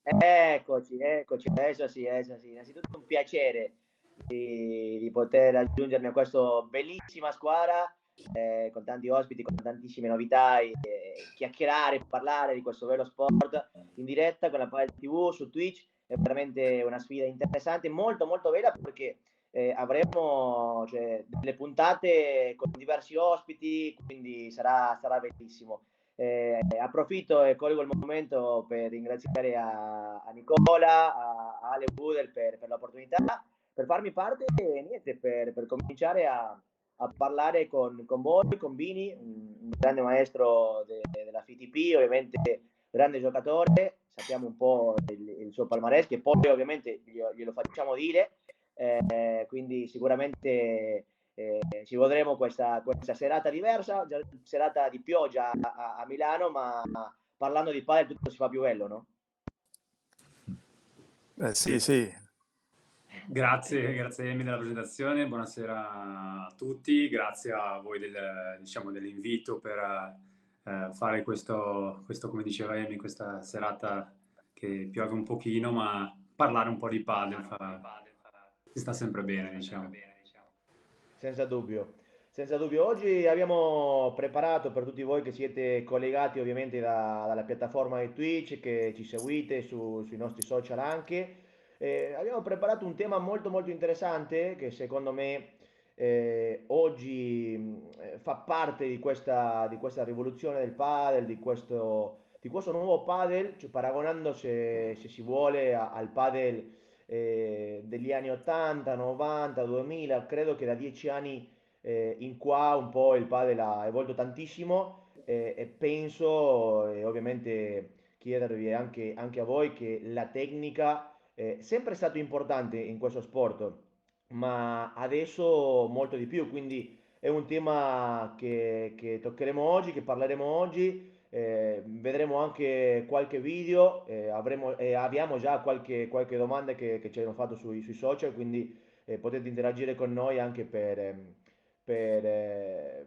Eccoci, eccoci, adesso sì, adesso sì. Innanzitutto un piacere di poter aggiungermi a questa bellissima squadra, con tanti ospiti, con tantissime novità, e chiacchierare, parlare di questo bello sport in diretta con la Padel TV su Twitch. È veramente una sfida interessante, molto molto bella, perché avremo, cioè, delle puntate con diversi ospiti, quindi sarà bellissimo. Approfitto e colgo il momento per ringraziare a Nicola, a Ale Budel per l'opportunità, per farmi parte e niente, per cominciare a parlare con voi, con Bini, un grande maestro della FTP, ovviamente grande giocatore, sappiamo un po' il suo palmarès, che poi ovviamente glielo facciamo dire, quindi sicuramente ci godremo questa serata diversa, serata di pioggia a Milano, ma parlando di padel tutto si fa più bello, no? Sì, sì. Grazie Emi della presentazione, buonasera a tutti, grazie a voi dell'invito per fare questo, come diceva Emi, questa serata che piove un pochino, ma parlare un po' di padel si sta sempre bene, diciamo. Senza dubbio, senza dubbio. Oggi abbiamo preparato per tutti voi che siete collegati ovviamente dalla piattaforma di Twitch, che ci seguite sui nostri social anche. Abbiamo preparato un tema molto molto interessante che secondo me oggi fa parte di questa rivoluzione del padel, di questo nuovo padel, cioè paragonando se si vuole al padel degli anni 80, 90, 2000. Credo che da 10 anni in qua un po' il padel ha evolto tantissimo, e penso, e ovviamente chiedervi anche a voi, che la tecnica è sempre stato importante in questo sport, ma adesso molto di più, quindi è un tema che toccheremo oggi, che parleremo oggi. Vedremo anche qualche video, abbiamo già qualche domanda che ci hanno fatto sui social, quindi potete interagire con noi anche per, eh,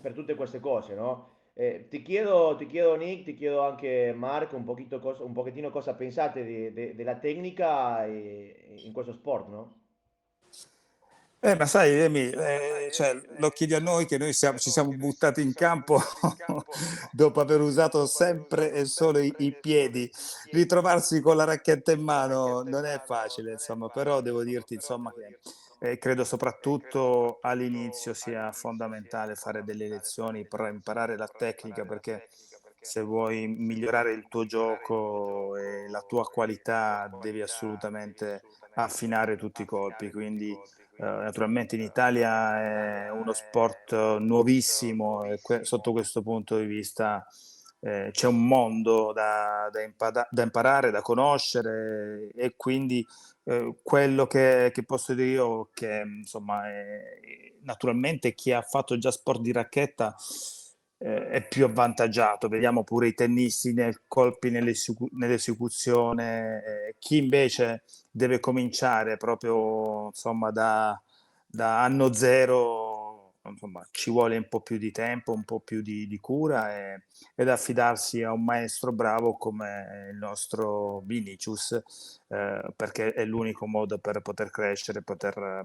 per tutte queste cose, no? Ti chiedo Nick, ti chiedo anche Marco un pochettino cosa pensate della tecnica in questo sport, no? Ma sai, Emi, cioè, lo chiedi a noi che ci siamo buttati in campo dopo aver usato sempre e solo i piedi. Ritrovarsi con la racchetta in mano non è facile, insomma, però devo dirti, insomma, che credo soprattutto all'inizio sia fondamentale fare delle lezioni per imparare la tecnica, perché se vuoi migliorare il tuo gioco e la tua qualità devi assolutamente affinare tutti i colpi, quindi naturalmente in Italia è uno sport nuovissimo e sotto questo punto di vista c'è un mondo da imparare, da conoscere, e quindi quello che posso dire io che insomma naturalmente chi ha fatto già sport di racchetta è più avvantaggiato. Vediamo pure i tennisti nei colpi, nell'esecuzione, chi invece deve cominciare proprio insomma da anno zero, insomma ci vuole un po' più di tempo, un po' più di cura, ed affidarsi a un maestro bravo come il nostro Vinicius, perché è l'unico modo per poter crescere, poter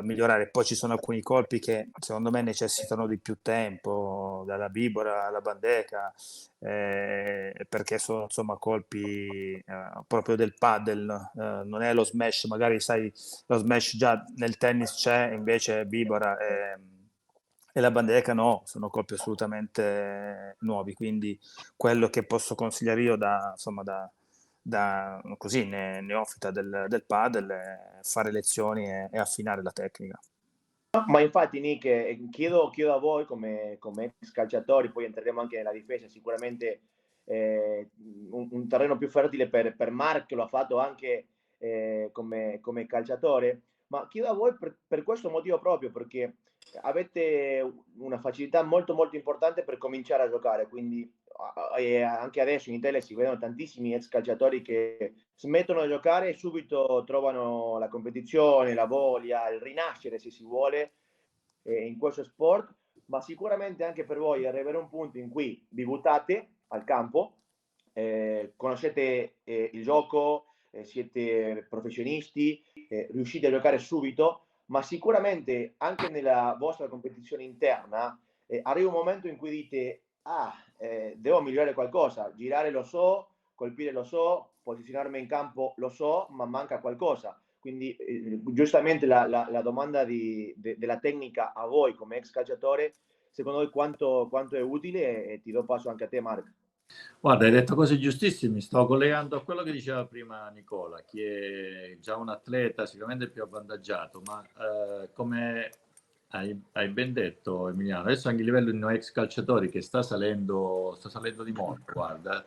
migliorare. Poi ci sono alcuni colpi che secondo me necessitano di più tempo, dalla Bibora alla Bandeca, perché sono insomma colpi proprio del paddle, non è lo smash, magari sai, lo smash già nel tennis c'è, invece Bibora e la Bandeca no, sono colpi assolutamente nuovi, quindi quello che posso consigliare io insomma, da così neofita del padel è fare lezioni e affinare la tecnica. Ma infatti, Nick, chiedo a voi come ex calciatori, poi entreremo anche nella difesa, sicuramente un terreno più fertile per Mark, che lo ha fatto anche come calciatore, ma chiedo a voi per questo motivo proprio, perché avete una facilità molto molto importante per cominciare a giocare, quindi anche adesso in Italia si vedono tantissimi ex calciatori che smettono di giocare e subito trovano la competizione, la voglia, il rinascere, se si vuole, in questo sport, ma sicuramente anche per voi arriverà un punto in cui vi buttate al campo conoscete il gioco, siete professionisti, riuscite a giocare subito, ma sicuramente anche nella vostra competizione interna arriva un momento in cui dite, devo migliorare qualcosa, girare lo so, colpire lo so, posizionarmi in campo lo so, ma manca qualcosa. Quindi giustamente la domanda della tecnica a voi come ex calciatore, secondo voi quanto è utile? E ti do passo anche a te, Marco. Guarda, hai detto cose giustissime, mi sto collegando a quello che diceva prima Nicola, che è già un atleta sicuramente più avvantaggiato, ma come hai ben detto Emiliano, adesso anche a livello di noi ex calciatori che sta salendo di molto, guarda,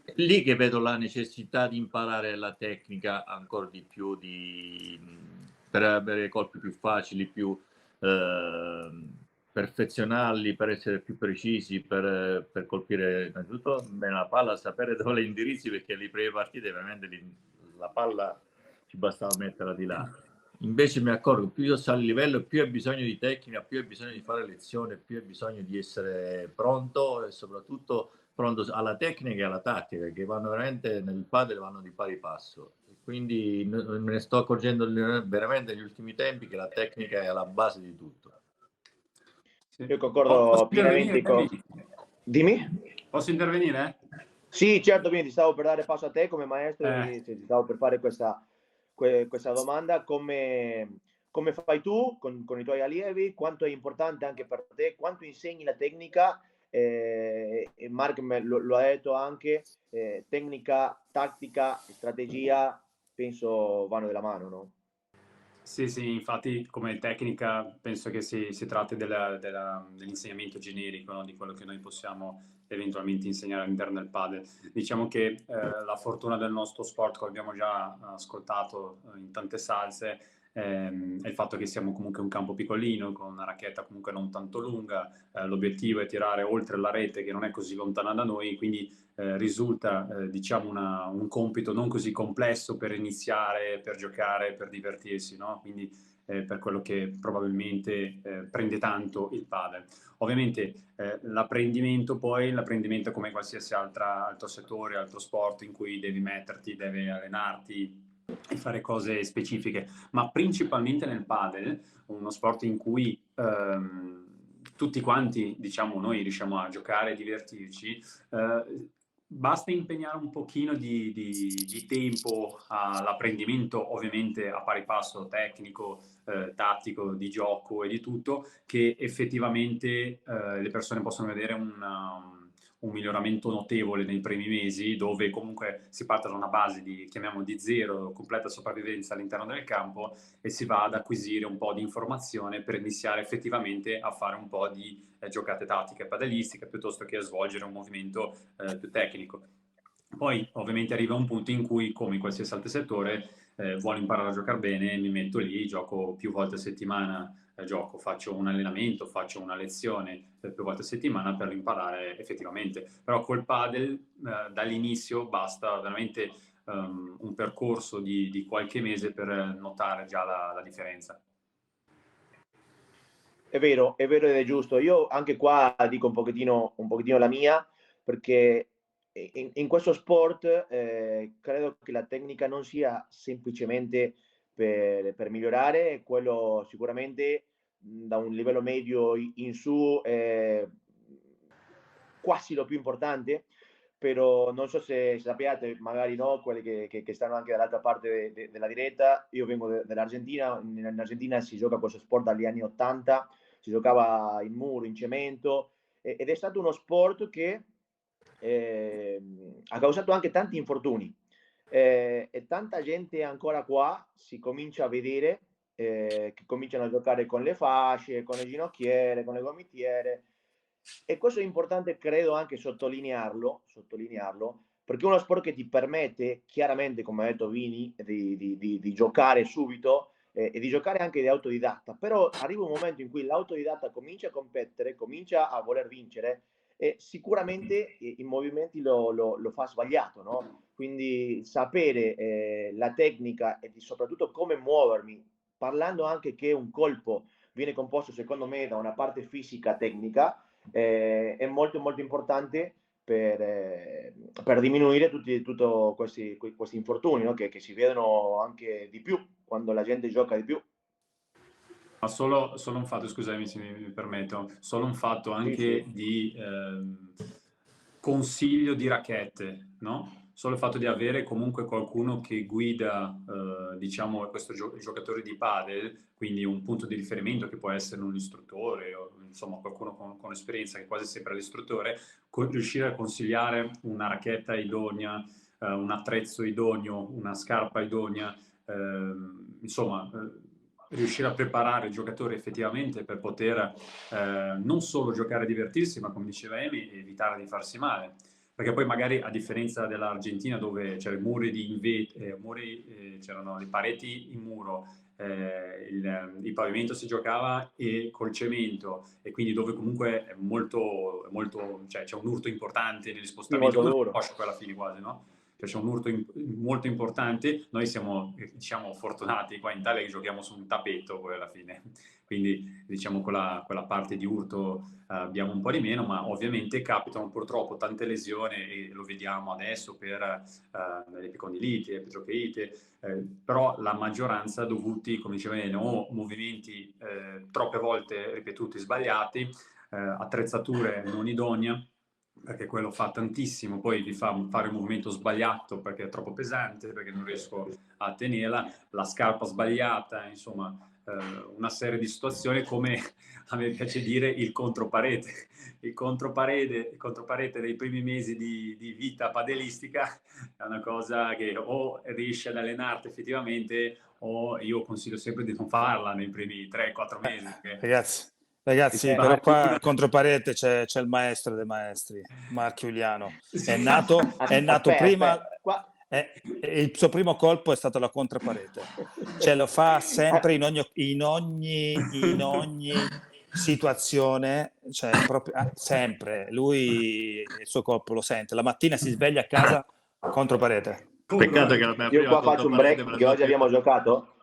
è lì che vedo la necessità di imparare la tecnica ancora di più, per avere colpi più facili, più perfezionarli, per essere più precisi, per colpire innanzitutto bene la palla, sapere dove le indirizzi, perché le prime partite veramente la palla ci bastava metterla di là. Invece mi accorgo, più io salgo il livello, più hai bisogno di tecnica, più hai bisogno di fare lezione, più hai bisogno di essere pronto e soprattutto pronto alla tecnica e alla tattica, che vanno veramente nel padel, vanno di pari passo. Quindi me ne sto accorgendo veramente negli ultimi tempi che la tecnica è alla base di tutto. Io concordo pienamente con... Dimmi? Posso intervenire? Sì, certo, quindi ti stavo per dare passo a te come maestro, ti stavo per fare questa domanda. Come fai tu con i tuoi allievi? Quanto è importante anche per te? Quanto insegni la tecnica? E Mark lo ha detto anche, tecnica, tattica, strategia, penso vanno della mano, no? Sì, sì, infatti come tecnica penso che si tratti dell'insegnamento generico, no? Di quello che noi possiamo eventualmente insegnare all'interno del padel. Diciamo che la fortuna del nostro sport, come abbiamo già ascoltato in tante salse, è il fatto che siamo comunque un campo piccolino, con una racchetta comunque non tanto lunga, l'obiettivo è tirare oltre la rete che non è così lontana da noi, quindi risulta diciamo un compito non così complesso per iniziare, per giocare, per divertirsi, no? Quindi per quello che probabilmente prende tanto il padel. Ovviamente l'apprendimento come qualsiasi altro settore, altro sport in cui devi metterti, devi allenarti e fare cose specifiche, ma principalmente nel padel, uno sport in cui tutti quanti, diciamo, noi riusciamo a giocare e divertirci, basta impegnare un pochino di tempo all'apprendimento, ovviamente a pari passo tecnico, tattico, di gioco e di tutto, che effettivamente le persone possono vedere un miglioramento notevole nei primi mesi, dove comunque si parte da una base chiamiamo di zero, completa sopravvivenza all'interno del campo, e si va ad acquisire un po' di informazione per iniziare effettivamente a fare un po' di giocate tattiche padelistiche piuttosto che a svolgere un movimento più tecnico. Poi ovviamente arriva un punto in cui, come in qualsiasi altro settore, vuole imparare a giocare bene, mi metto lì, gioco più volte a settimana, faccio un allenamento, faccio una lezione più volte a settimana per imparare effettivamente. Però col padel dall'inizio basta veramente un percorso di qualche mese per notare già la differenza. È vero ed è giusto. Io anche qua dico un pochettino la mia, perché in questo sport credo che la tecnica non sia semplicemente per migliorare, quello sicuramente da un livello medio in su è quasi lo più importante, però non so se sappiate, magari no, quelli che stanno anche dall'altra parte della diretta. Io vengo dall'Argentina, in Argentina si gioca questo sport dagli anni 80, si giocava in muro, in cemento, ed è stato uno sport che ha causato anche tanti infortuni, e tanta gente ancora qua si comincia a vedere che cominciano a giocare con le fasce, con le ginocchiere, con le gomitiere, e questo è importante, credo, anche sottolinearlo, perché è uno sport che ti permette chiaramente, come ha detto Vini, di giocare subito e di giocare anche di autodidatta, però arriva un momento in cui l'autodidatta comincia a competere, comincia a voler vincere, e sicuramente i movimenti lo fa sbagliato, no? Quindi sapere la tecnica e soprattutto come muovermi, parlando anche che un colpo viene composto secondo me da una parte fisica tecnica, è molto molto importante, per diminuire tutti questi infortuni, no? che si vedono anche di più quando la gente gioca di più. Ma solo un fatto, scusami se mi permetto, solo un fatto anche Sì. di consiglio di racchette, no? Solo il fatto di avere comunque qualcuno che guida, diciamo, questo giocatore di padel, quindi un punto di riferimento che può essere un istruttore o insomma qualcuno con esperienza, che quasi sempre è l'istruttore, riuscire a consigliare una racchetta idonea, un attrezzo idoneo, una scarpa idonea, insomma, riuscire a preparare il giocatore effettivamente per poter non solo giocare e divertirsi, ma come diceva Emi, evitare di farsi male. Perché poi magari a differenza dell'Argentina dove c'erano muri c'erano le pareti in muro, il pavimento si giocava e col cemento, e quindi dove comunque è molto, cioè c'è un urto importante negli spostamenti, come lo squash poi alla fine quasi, no? Cioè c'è un urto molto importante. Noi siamo, diciamo, fortunati qua in Italia che giochiamo su un tappeto poi alla fine, quindi diciamo quella parte di urto abbiamo un po' di meno, ma ovviamente capitano purtroppo tante lesioni e lo vediamo adesso per l'epicondilite, l'epitrocheite, però la maggioranza dovuti, come diceva Eno, o movimenti troppe volte ripetuti sbagliati, attrezzature non idonee, perché quello fa tantissimo, poi vi fa fare un movimento sbagliato perché è troppo pesante, perché non riesco a tenerla, la scarpa sbagliata, insomma una serie di situazioni, come a me piace dire il controparete. Il controparete dei primi mesi di vita padelistica è una cosa che o riesci ad allenarti effettivamente, o io consiglio sempre di non farla nei primi 3-4 mesi. Ragazzi, però qua contro parete c'è il maestro dei maestri, Marco Giuliano. È nato prima. Il suo primo colpo è stato la controparete. Cioè lo fa sempre in ogni situazione, cioè proprio sempre. Lui il suo colpo lo sente. La mattina si sveglia a casa controparete. Peccato che la mia Io qua faccio un break perché oggi abbiamo giocato.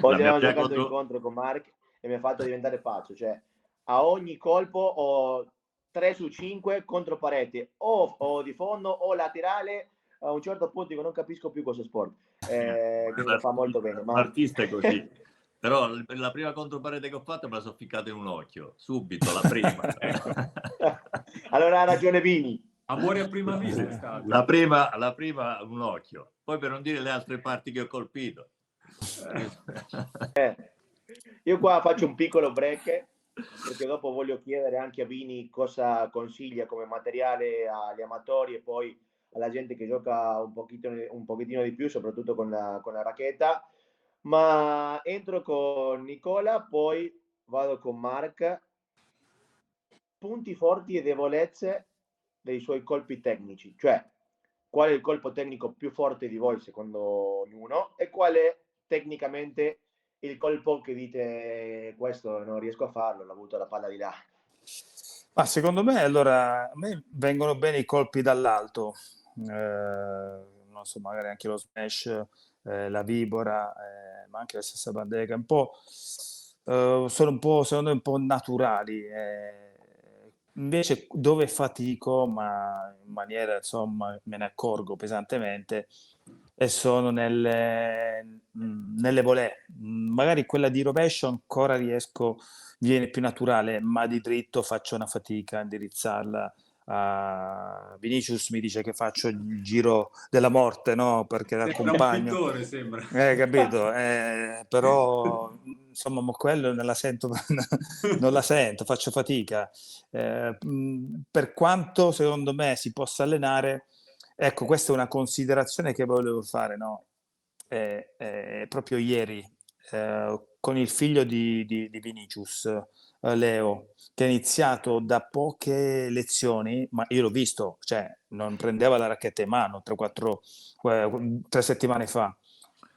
Oggi abbiamo giocato incontro con Mark e mi ha fatto diventare pazzo. Cioè, a ogni colpo ho 3 su 5 contro parete, o di fondo o laterale. A un certo punto dico, non capisco più questo sport. Quindi lo fa molto bene. L'artista è così. Però la prima controparete che ho fatto me la sono ficcata in un occhio, subito, la prima. Allora ha ragione Vini. Amore a prima vista è stato. La prima un occhio, poi per non dire le altre parti che ho colpito. Io qua faccio un piccolo break perché dopo voglio chiedere anche a Vini cosa consiglia come materiale agli amatori e poi alla gente che gioca un pochettino di più, soprattutto con la racchetta. Ma entro con Nicola, poi vado con Mark. Punti forti e debolezze dei suoi colpi tecnici, cioè qual è il colpo tecnico più forte di voi secondo ognuno e qual è tecnicamente il colpo che dite questo non riesco a farlo, l'ho avuto la palla di là. Ma secondo me, allora, a me vengono bene i colpi dall'alto, non so, magari anche lo smash, la vibora, ma anche la stessa bandeja, un po', sono un po', secondo me, un po' naturali. Invece dove fatico, ma in maniera, insomma, me ne accorgo pesantemente, e sono nelle volée. Magari quella di rovescio ancora viene più naturale, ma di dritto faccio una fatica a indirizzarla. Vinicius mi dice che faccio il giro della morte, no? Perché l'accompagno. Un pittore, sembra. Capito? Però insomma, quello non la sento, non la sento, faccio fatica. Per quanto secondo me si possa allenare, ecco, questa è una considerazione che volevo fare, no? Proprio ieri con il figlio di Vinicius, Leo, che ha iniziato da poche lezioni, ma io l'ho visto, cioè non prendeva la racchetta in mano 3 settimane fa.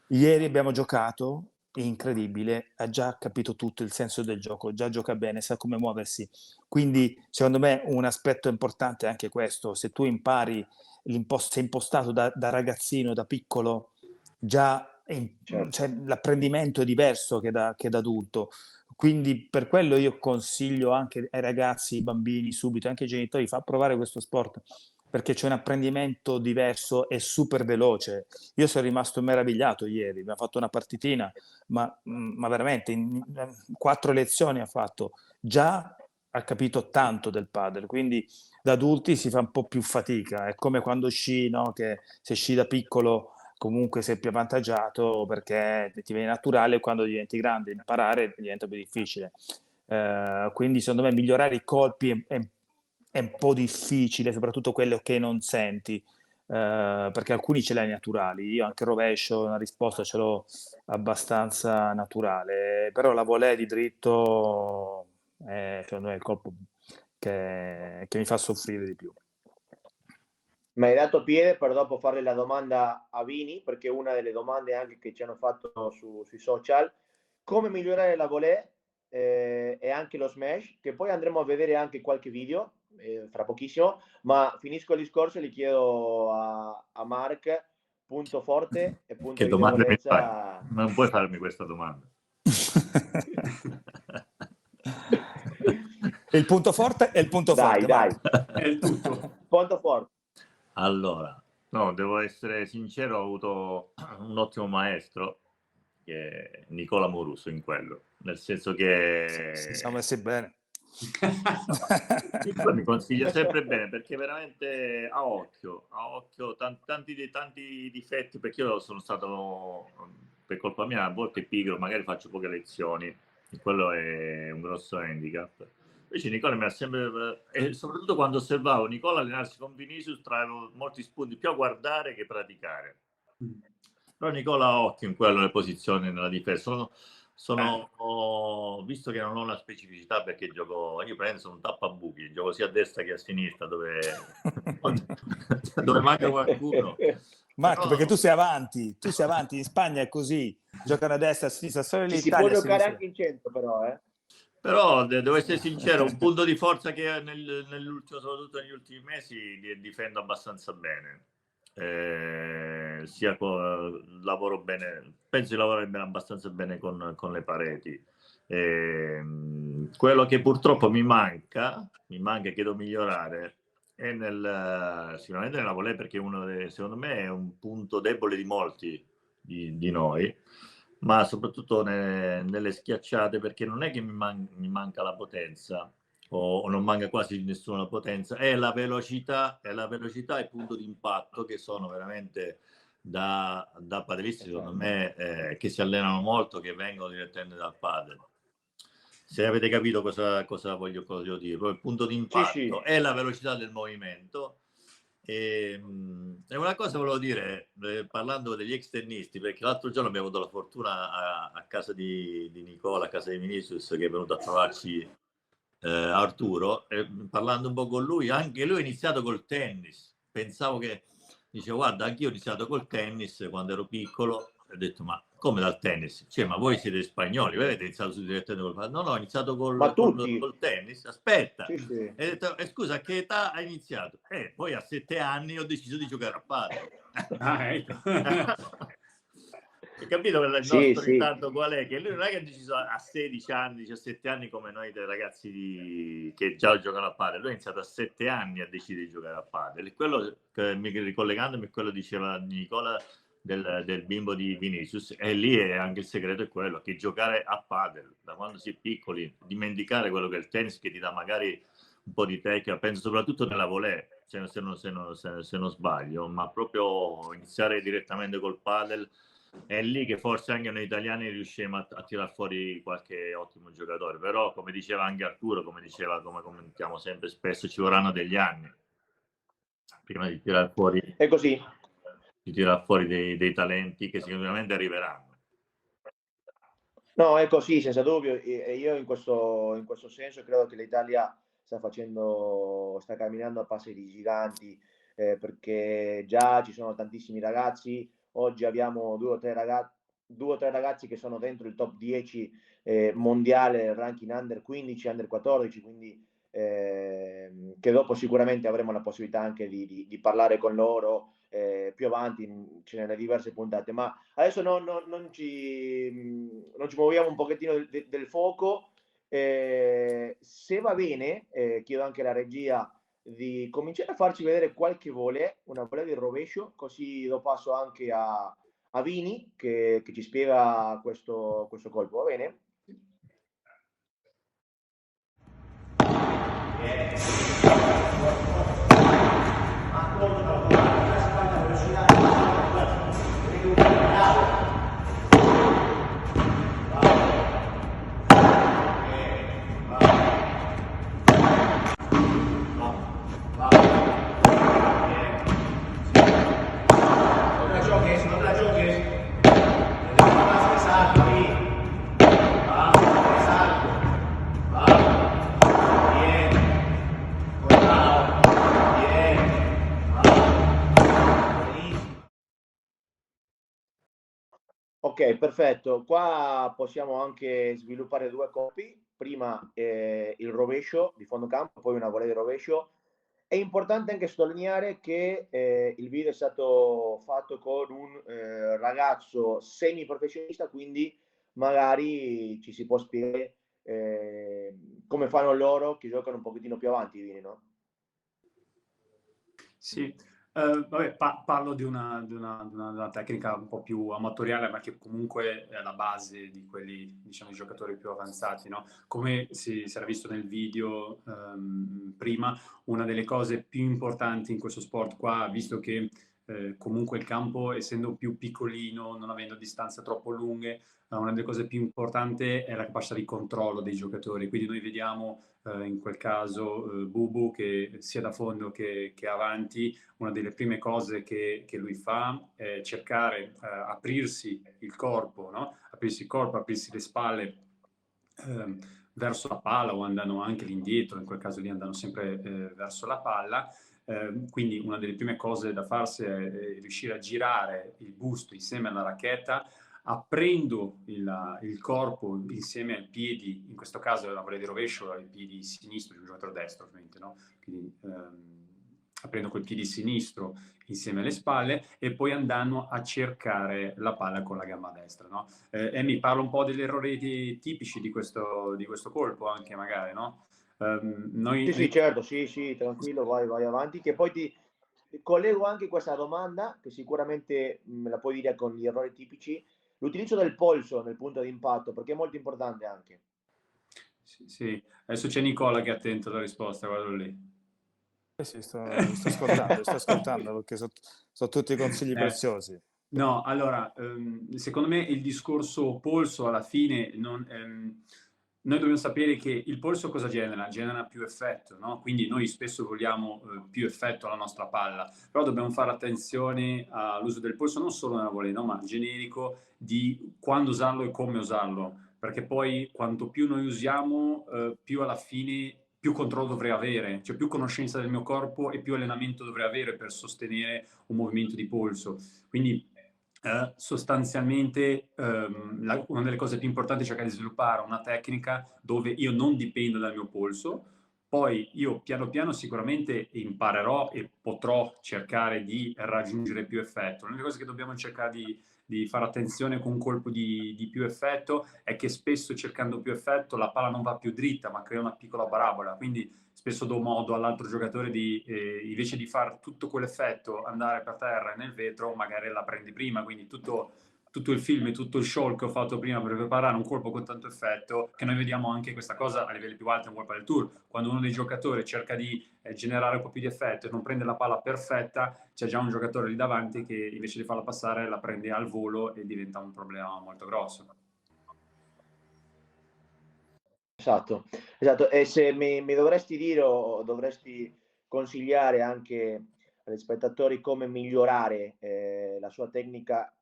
Ieri abbiamo giocato, incredibile, ha già capito tutto il senso del gioco, già gioca bene, sa come muoversi. Quindi secondo me un aspetto importante è anche questo: se tu impari, sei impostato da ragazzino, da piccolo, già Certo. cioè, l'apprendimento è diverso che da adulto. quindi per quello io consiglio anche ai ragazzi, ai bambini, subito, anche ai genitori, fa provare questo sport, perché c'è un apprendimento diverso e super veloce. Io sono rimasto meravigliato ieri, abbiamo fatto una partitina, ma veramente in 4 lezioni ha fatto, già ha capito tanto del padel, quindi da adulti si fa un po' più fatica, è come quando sci, no? Che se sci da piccolo comunque sei più avvantaggiato perché ti viene naturale, quando diventi grande imparare diventa più difficile. Quindi secondo me migliorare i colpi è un po' difficile, soprattutto quello che non senti, perché alcuni ce l'hai naturali. Io anche il rovescio, una risposta ce l'ho abbastanza naturale, però la volée di dritto è secondo me il colpo che mi fa soffrire di più. Mi hai dato piede per dopo fare la domanda a Vini, perché è una delle domande anche che ci hanno fatto sui social, come migliorare la volée e anche lo smash, che poi andremo a vedere anche qualche video fra pochissimo, ma finisco il discorso e gli chiedo a Mark punto forte e punto Che di domanda mi fai? debolezza. Non puoi farmi questa domanda. Il punto forte e il punto Dai, forte, dai, Marco. È il tutto. punto forte. Allora, no, devo essere sincero, ho avuto un ottimo maestro, che è Nicola Moruso in quello, nel senso che Si siamo messi bene. Nicola mi consiglia sempre bene, perché veramente ha occhio, tanti difetti, perché io sono stato, per colpa mia, a volte pigro, magari faccio poche lezioni, e quello è un grosso handicap. Invece Nicola mi ha sempre, e soprattutto quando osservavo Nicola allenarsi con Vinicius, travevo molti spunti più a guardare che praticare. Però Nicola ha occhio in quello, le posizioni nella difesa. Visto che non ho una specificità, perché gioco, io sono un tappabuchi, gioco sia a destra che a sinistra, dove manca qualcuno. Marco, perché Però, tu sei avanti, in Spagna è così, giocano a destra, a sinistra, solo in Ci si può Italia a giocare sinistra. anche in 100 però, però devo essere sincero, un punto di forza che nell'ultimo, soprattutto negli ultimi mesi, difendo abbastanza bene. Lavoro bene, penso di lavorare abbastanza bene con le pareti. Quello che purtroppo mi manca che devo migliorare, è sicuramente nella volée, perché secondo me è un punto debole di molti di noi, ma soprattutto nelle schiacciate, perché non è che mi manca la potenza, o non manca quasi nessuna potenza, è la velocità e il punto di impatto, che sono veramente da padelisti, secondo me, che si allenano molto, che vengono direttamente dal padel. Se avete capito cosa voglio dire, proprio il punto di impatto è la velocità del movimento. E una cosa volevo dire, parlando degli ex tennisti, perché l'altro giorno abbiamo avuto la fortuna a casa di Nicola, a casa di Vinicius, che è venuto a trovarci, Arturo, parlando un po' con lui, anche lui ha iniziato col tennis. Pensavo che, dice, guarda, anch'io ho iniziato col tennis quando ero piccolo. Ho detto, ma come dal tennis? Cioè, ma voi siete spagnoli, voi avete iniziato direttamente col... No, ho iniziato ma tutti. col tennis. Aspetta, Sì, sì. e ho detto, scusa, a che età hai iniziato? Poi a 7 anni ho deciso di giocare a padel. Ecco. Hai capito il nostro ritardo qual è? Che lui non è che ha deciso a 16 anni, 17 anni, come noi dei ragazzi che già giocano a padel. Lui ha iniziato a 7 anni a decidere di giocare a padel. Quello, ricollegandomi a quello diceva Nicola del bimbo di Vinicius, e lì è anche il segreto, è quello, che giocare a padel da quando si è piccoli, dimenticare quello che è il tennis, che ti dà magari un po' di tecnica, penso soprattutto nella volée, se non sbaglio, ma proprio iniziare direttamente col padel. È lì che forse anche noi italiani riusciamo a tirar fuori qualche ottimo giocatore, però come diceva anche Arturo, come commentiamo sempre spesso, ci vorranno degli anni prima di tirar fuori, è così. dei talenti che sicuramente arriveranno. No, è così, senza dubbio, e io in questo senso credo che l'Italia sta camminando a passi di giganti, perché già ci sono tantissimi ragazzi. Oggi abbiamo due o tre ragazzi che sono dentro il top 10 mondiale, ranking under 15, under 14, quindi che dopo sicuramente avremo la possibilità anche di parlare con loro più avanti ce n'è diverse puntate, ma adesso non ci muoviamo un pochettino del fuoco. Se va bene, chiedo anche alla regia di cominciare a farci vedere qualche una volée di rovescio, così do passo anche a Vini che ci spiega questo colpo, va bene? Ok, perfetto. Qua possiamo anche sviluppare due colpi. Prima il rovescio di fondo campo, poi una volée di rovescio. È importante anche sottolineare che il video è stato fatto con un ragazzo semi-professionista, quindi magari ci si può spiegare come fanno loro che giocano un pochettino più avanti, no? Sì, vabbè, parlo di una tecnica un po' più amatoriale, ma che comunque è la base di quelli, diciamo, i giocatori più avanzati, no? Come si era visto nel video prima, una delle cose più importanti in questo sport qua, visto che comunque il campo, essendo più piccolino, non avendo distanze troppo lunghe, una delle cose più importanti è la capacità di controllo dei giocatori. Quindi noi vediamo in quel caso Bubu che sia da fondo che avanti, una delle prime cose che lui fa è cercare aprirsi il corpo, no? Aprirsi il corpo, aprirsi le spalle verso la palla, o andano anche all'indietro, in quel caso lì andano sempre verso la palla. Quindi una delle prime cose da farsi è riuscire a girare il busto insieme alla racchetta, aprendo il corpo insieme ai piedi, in questo caso la volée di rovescio ai piedi sinistro di un giocatore destro, ovviamente, no? Quindi aprendo col piede sinistro insieme alle spalle e poi andando a cercare la palla con la gamba destra, no? Emi, parla un po' degli errori tipici di questo colpo anche magari, no? Sì, certo, sì, tranquillo, vai avanti, che poi ti collego anche questa domanda, che sicuramente me la puoi dire con gli errori tipici, l'utilizzo del polso nel punto di impatto, perché è molto importante anche. Sì. Adesso c'è Nicola che è attento alla risposta, guarda lì. Sì, sto ascoltando perché sono tutti consigli preziosi. No, allora, secondo me il discorso polso alla fine noi dobbiamo sapere che il polso cosa genera? Genera più effetto, no? Quindi noi spesso vogliamo più effetto alla nostra palla, però dobbiamo fare attenzione all'uso del polso non solo nella volée, no? Ma generico di quando usarlo e come usarlo, perché poi quanto più noi usiamo, più alla fine più controllo dovrei avere, cioè più conoscenza del mio corpo e più allenamento dovrei avere per sostenere un movimento di polso. Quindi sostanzialmente una delle cose più importanti è cercare di sviluppare una tecnica dove io non dipendo dal mio polso, poi io piano piano sicuramente imparerò e potrò cercare di raggiungere più effetto. L'unica cosa che dobbiamo cercare di fare attenzione con un colpo di più effetto è che spesso cercando più effetto la palla non va più dritta ma crea una piccola parabola, quindi spesso do modo all'altro giocatore di, invece di fare tutto quell'effetto, andare per terra e nel vetro, magari la prendi prima, quindi tutto il film e tutto il show che ho fatto prima per preparare un colpo con tanto effetto, che noi vediamo anche questa cosa a livelli più alti nel World Padel Tour, quando uno dei giocatori cerca di generare un po' più di effetto e non prende la palla perfetta, c'è già un giocatore lì davanti che invece di farla passare la prende al volo e diventa un problema molto grosso. Esatto. E se mi dovresti dire o dovresti consigliare anche agli spettatori come migliorare la sua tecnica,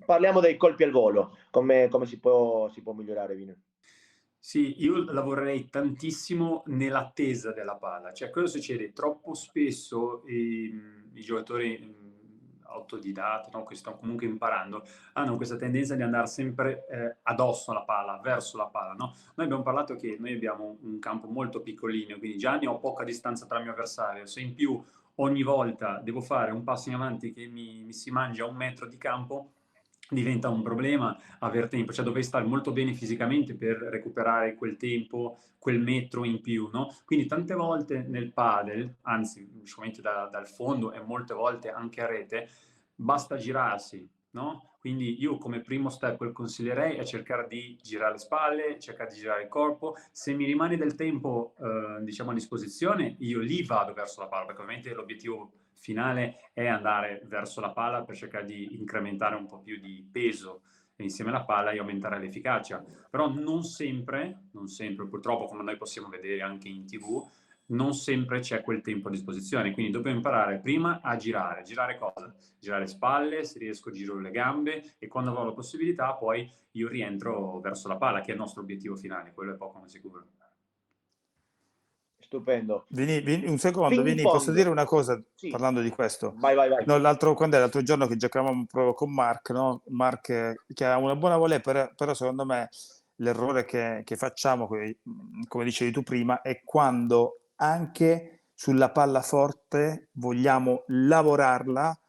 parliamo dei colpi al volo, come si può migliorare, Vino? Sì, io lavorerei tantissimo nell'attesa della palla, cioè cosa succede? Troppo spesso i giocatori autodidatti, no, che stanno comunque imparando, hanno questa tendenza di andare sempre addosso alla palla, verso la palla, no? Noi abbiamo parlato che noi abbiamo un campo molto piccolino, quindi già ne ho poca distanza tra il mio avversario, se in più ogni volta devo fare un passo in avanti che mi si mangia 1 metro di campo, diventa un problema aver tempo, cioè dovrei stare molto bene fisicamente per recuperare quel tempo, quel metro in più, no? Quindi tante volte nel padel, anzi sicuramente dal fondo e molte volte anche a rete, basta girarsi, no? Quindi io come primo step quel consiglierei è cercare di girare le spalle, cercare di girare il corpo. Se mi rimane del tempo diciamo a disposizione, io lì vado verso la palla, perché ovviamente l'obiettivo finale è andare verso la palla per cercare di incrementare un po' più di peso insieme alla palla e aumentare l'efficacia. Però non sempre, purtroppo come noi possiamo vedere anche in TV, non sempre c'è quel tempo a disposizione, quindi dobbiamo imparare prima a girare. Girare cosa? Girare spalle, se riesco giro le gambe e quando avrò la possibilità poi io rientro verso la palla, che è il nostro obiettivo finale, quello è poco ma sicuro. Stupendo. Un secondo, Ping Vini, pong. posso dire una cosa Sì. parlando di questo? Vai. No, quando è l'altro giorno che giocavamo proprio con Mark, no? Mark che ha una buona volée, però secondo me l'errore che facciamo, come dicevi tu prima, è quando anche sulla palla forte vogliamo lavorarla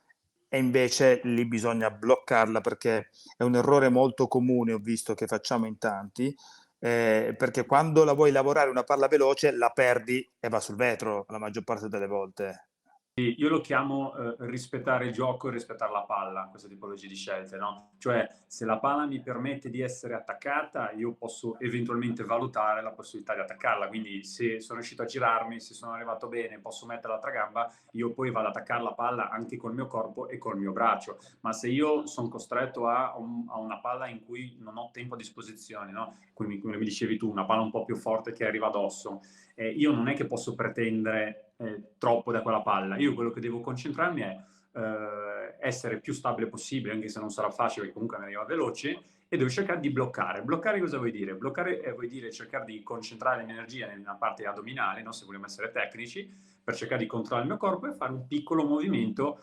e invece lì bisogna bloccarla, perché è un errore molto comune, ho visto che facciamo in tanti, perché quando la vuoi lavorare una palla veloce la perdi e va sul vetro la maggior parte delle volte. Io lo chiamo rispettare il gioco e rispettare la palla, questa tipologia di scelte, no? Cioè, se la palla mi permette di essere attaccata, io posso eventualmente valutare la possibilità di attaccarla. Quindi, se sono riuscito a girarmi, se sono arrivato bene, posso mettere l'altra gamba, io poi vado ad attaccare la palla anche col mio corpo e col mio braccio. Ma se io sono costretto a una palla in cui non ho tempo a disposizione, no? Come mi dicevi tu, una palla un po' più forte che arriva addosso, io non è che posso pretendere troppo da quella palla. Io quello che devo concentrarmi è essere più stabile possibile, anche se non sarà facile, perché comunque mi arriva veloce, e devo cercare di bloccare. Bloccare cosa vuol dire? Bloccare vuol dire cercare di concentrare l'energia nella parte addominale, no? Se vogliamo essere tecnici, per cercare di controllare il mio corpo e fare un piccolo movimento,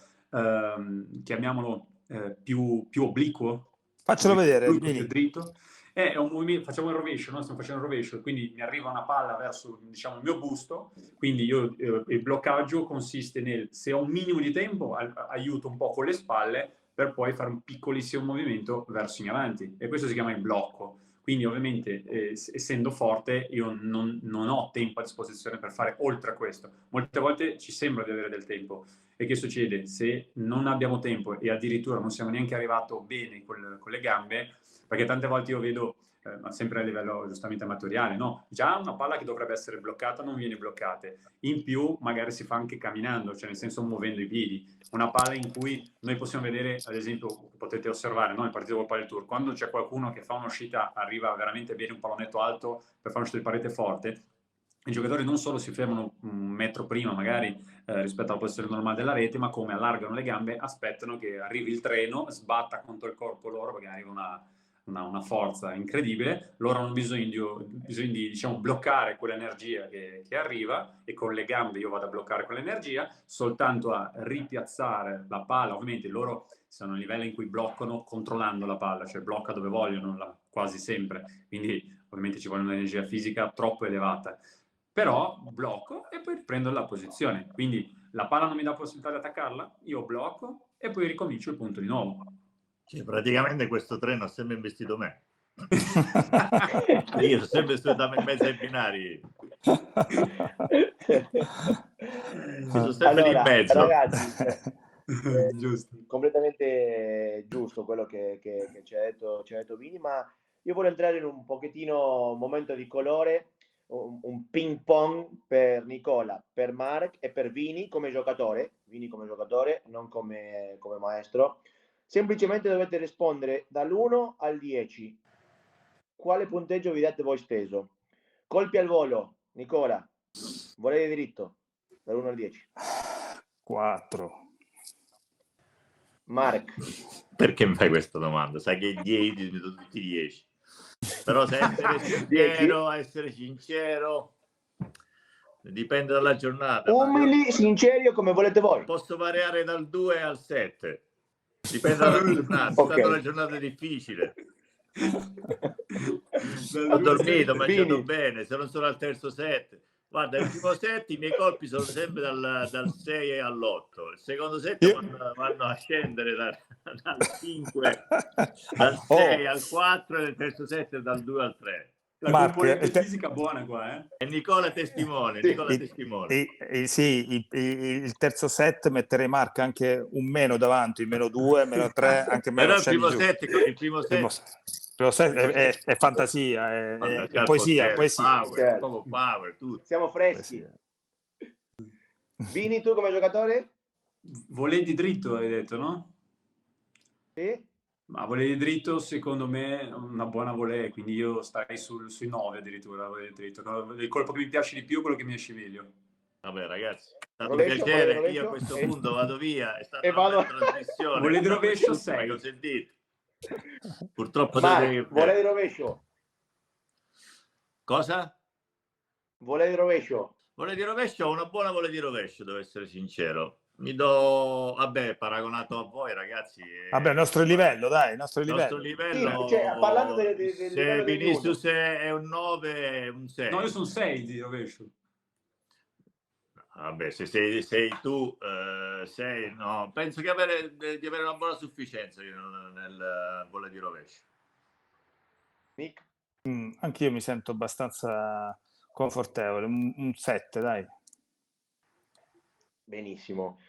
chiamiamolo più obliquo. Faccelo vedere, più Vini. dritto. È un movimento, facciamo il rovescio, no? Stiamo facendo il rovescio, quindi mi arriva una palla verso, diciamo, il mio busto, quindi il bloccaggio consiste nel, se ho un minimo di tempo, aiuto un po' con le spalle per poi fare un piccolissimo movimento verso in avanti, e questo si chiama il blocco. Quindi ovviamente essendo forte io non ho tempo a disposizione per fare oltre a questo. Molte volte ci sembra di avere del tempo, e che succede? Se non abbiamo tempo e addirittura non siamo neanche arrivati bene con le gambe, perché tante volte io vedo, ma sempre a livello giustamente amatoriale, no? Già una palla che dovrebbe essere bloccata non viene bloccata, in più magari si fa anche camminando, cioè nel senso muovendo i piedi. Una palla in cui noi possiamo vedere, ad esempio, potete osservare, no? Il partito col Padel Tour, quando c'è qualcuno che fa un'uscita, arriva veramente bene, un pallonetto alto per fare un'uscita di parete forte, i giocatori non solo si fermano un metro prima magari rispetto alla posizione normale della rete, ma come allargano le gambe, aspettano che arrivi il treno, sbatta contro il corpo loro, perché arriva una forza incredibile. Loro hanno bisogno di diciamo, bloccare quell'energia che arriva, e con le gambe io vado a bloccare quell'energia, soltanto a ripiazzare la palla. Ovviamente loro sono a livello in cui bloccano controllando la palla, cioè blocca dove vogliono quasi sempre, quindi ovviamente ci vuole un'energia fisica troppo elevata. Però blocco e poi riprendo la posizione. Quindi la palla non mi dà possibilità di attaccarla, io blocco e poi ricomincio il punto di nuovo. Cioè, praticamente questo treno ha sempre investito me. Io sono sempre stato in mezzo ai binari. Sono sempre lì in mezzo. Ragazzi, Giusto. completamente giusto quello che ci ha detto Vini, ma io voglio entrare in un pochettino momento di colore, un ping pong per Nicola, per Mark e per Vini come giocatore, non come maestro. Semplicemente dovete rispondere dall'1 al 10. Quale punteggio vi date voi steso? Colpi al volo, Nicola, volete diritto, dall'1 al 10. 4. Mark. Perché mi fai questa domanda? Sai che 10 sono tutti 10. Però se essere sincero, dipende dalla giornata. Umili, sinceri o come volete voi. Posso variare dal 2 al 7. Dipende dalla giornata. Okay. È stata una giornata difficile. Ho dormito, ho mangiato bene. Se non sono al terzo set, Guarda, il primo set i miei colpi sono sempre dal 6 all'8, il secondo set vanno a scendere dal 5, dal 6 al 4 e il terzo set dal 2 al 3. La componente fisica buona qua, eh? E Nicola testimone, il terzo set metterei Mark anche un meno davanti, meno 2, meno 3, anche meno. Però il primo set è fantasia, è poesia. Power, tutto. Siamo freschi. Vini, tu come giocatore? Volei di dritto, hai detto, no? Sì. Ma volei di dritto, secondo me, una buona volée, quindi io starei sui 9 addirittura, volei di dritto. Il colpo che mi piace di più è quello che mi esce meglio. Vabbè ragazzi, è stato un piacere, io a questo punto vado via, è stata una bella trasmissione. Volei di rovescio 6. Ho sentito. Purtroppo volei di rovescio. Cosa? Volei di rovescio. Volei di rovescio, ho una buona volée di rovescio, devo essere sincero. Mi do, vabbè, paragonato a voi ragazzi. Vabbè, il nostro livello, dai, il nostro livello. Sì, cioè, parlando se Vinicius è un 9, è un 6. No, io sono 6 di rovescio. Vabbè, se sei tu, sei, no, penso di avere una buona sufficienza nel volée di rovescio. Nick? Anch'io mi sento abbastanza confortevole, un 7, dai. Benissimo.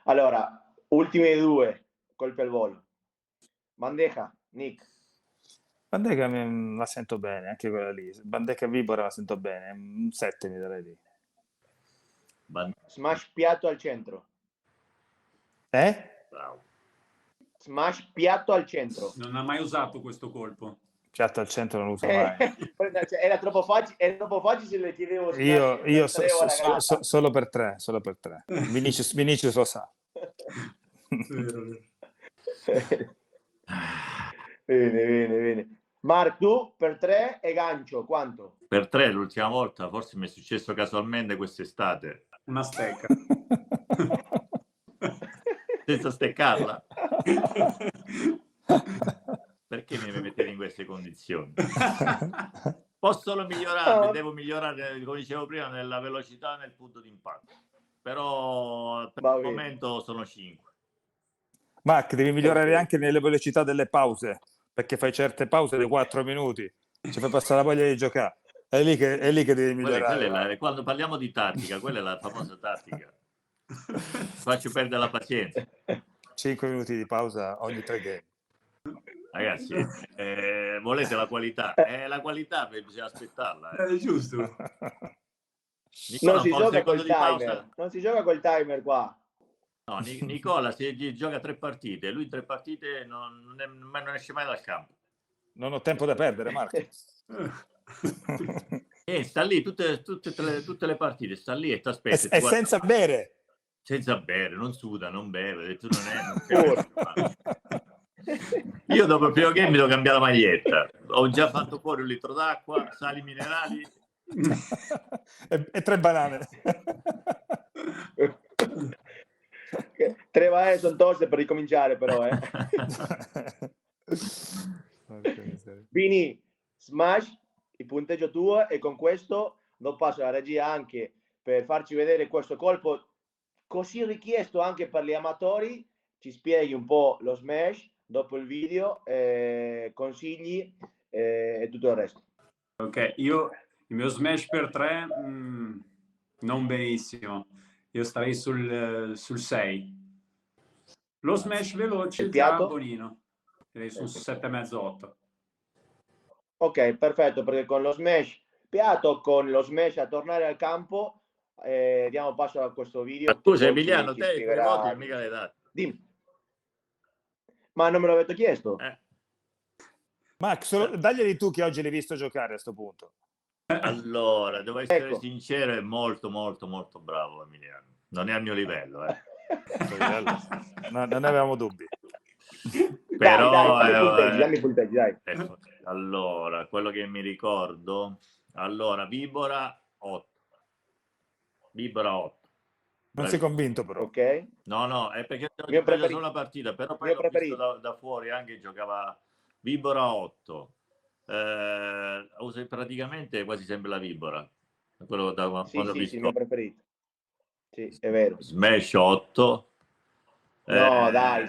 Allora, ultime due colpi al volo. Bandeja, Nick. Bandeja la sento bene, anche quella lì. Bandeja Vibora la sento bene, un 7 mi darei lì. Smash piatto al centro. Bravo. Smash piatto al centro. Non ha mai usato questo colpo. Piatto al centro non lo uso mai. Era troppo facile se le chiedevo. Io solo per 3. Vinicius lo sa. Bene. Mark, tu per 3 e gancio, quanto? Per 3 l'ultima volta, forse mi è successo casualmente quest'estate. Una stecca. Senza steccarla. Perché mi mettete in queste condizioni? Posso solo migliorare, devo migliorare, come dicevo prima, nella velocità e nel punto di impatto. Però per il momento sono 5. Mark, devi migliorare anche nelle velocità delle pause, perché fai certe pause di 4 minuti, ci fai passare la voglia di giocare. È lì che devi migliorare. Quando parliamo di tattica, quella è la famosa tattica. Faccio perdere la pazienza. 5 minuti di pausa ogni 3 game. Ragazzi, volete la qualità? La qualità bisogna aspettarla. È giusto. Non si gioca col timer. Non si gioca col timer qua. No, Nicola se gioca 3 partite, lui 3 partite non esce mai dal campo. Non ho tempo da perdere, Marco. Sta lì tutte le partite, sta lì e ti aspetta. E senza bere. Senza bere, non suda, non beve. Tu non Io dopo il primo game mi devo cambiare la maglietta. Ho già fatto fuori 1 litro d'acqua, sali minerali e 3 banane. 3 banane sono toste per ricominciare, però. Vini, smash il punteggio tuo e con questo lo passo alla regia anche per farci vedere questo colpo così richiesto anche per gli amatori. Ci spieghi un po' lo smash dopo il video, consigli e tutto il resto. Ok, il mio smash per 3 non benissimo, io starei sul 6. Lo smash veloce già buonino, sarei sul 7,5-8. Ok, perfetto, perché con lo smash piatto, con lo smash a tornare al campo, diamo passo a questo video. Scusa Emiliano, te i voti mica le date. Dimmi. Ma non me l'avete chiesto? Max, daglieli tu che oggi l'hai visto giocare a sto punto. Allora, devo essere sincero, è molto molto molto bravo Emiliano. Non è al mio livello, non ne avevamo dubbi. Però dammi punteggi, dai. Allora, quello che mi ricordo, Vibora 8. Non sei convinto però. Ok. No, è perché ho giocato solo una partita, però poi l'ho visto da fuori anche, giocava Vibora 8. Usa praticamente quasi sempre la Vibora. quello da quando ho sì, visto il mio preferito. Sì, è vero. Smash 8. No, dai,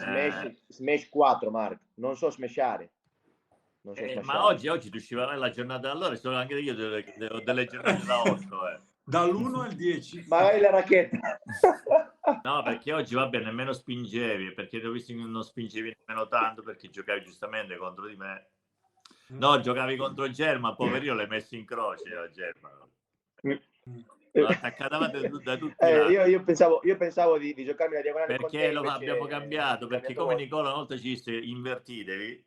Smash 4, Mark. Non so smashare. Non so Ma smashare. oggi ti usciva la giornata allora, sono anche io ho delle giornate da 8. Dall'1 al 10. Magari la racchetta. No, perché oggi vabbè nemmeno spingevi, perché ho visto che non spingevi nemmeno tanto perché giocavi giustamente contro di me. No, giocavi contro German, poverino l'hai messo in croce a German. L'ho attaccata da tutti i lati. Io pensavo di giocarmi la diagonale con te, Perché lo invece abbiamo cambiato, perché come voi. Nicola una volta ci disse invertitevi,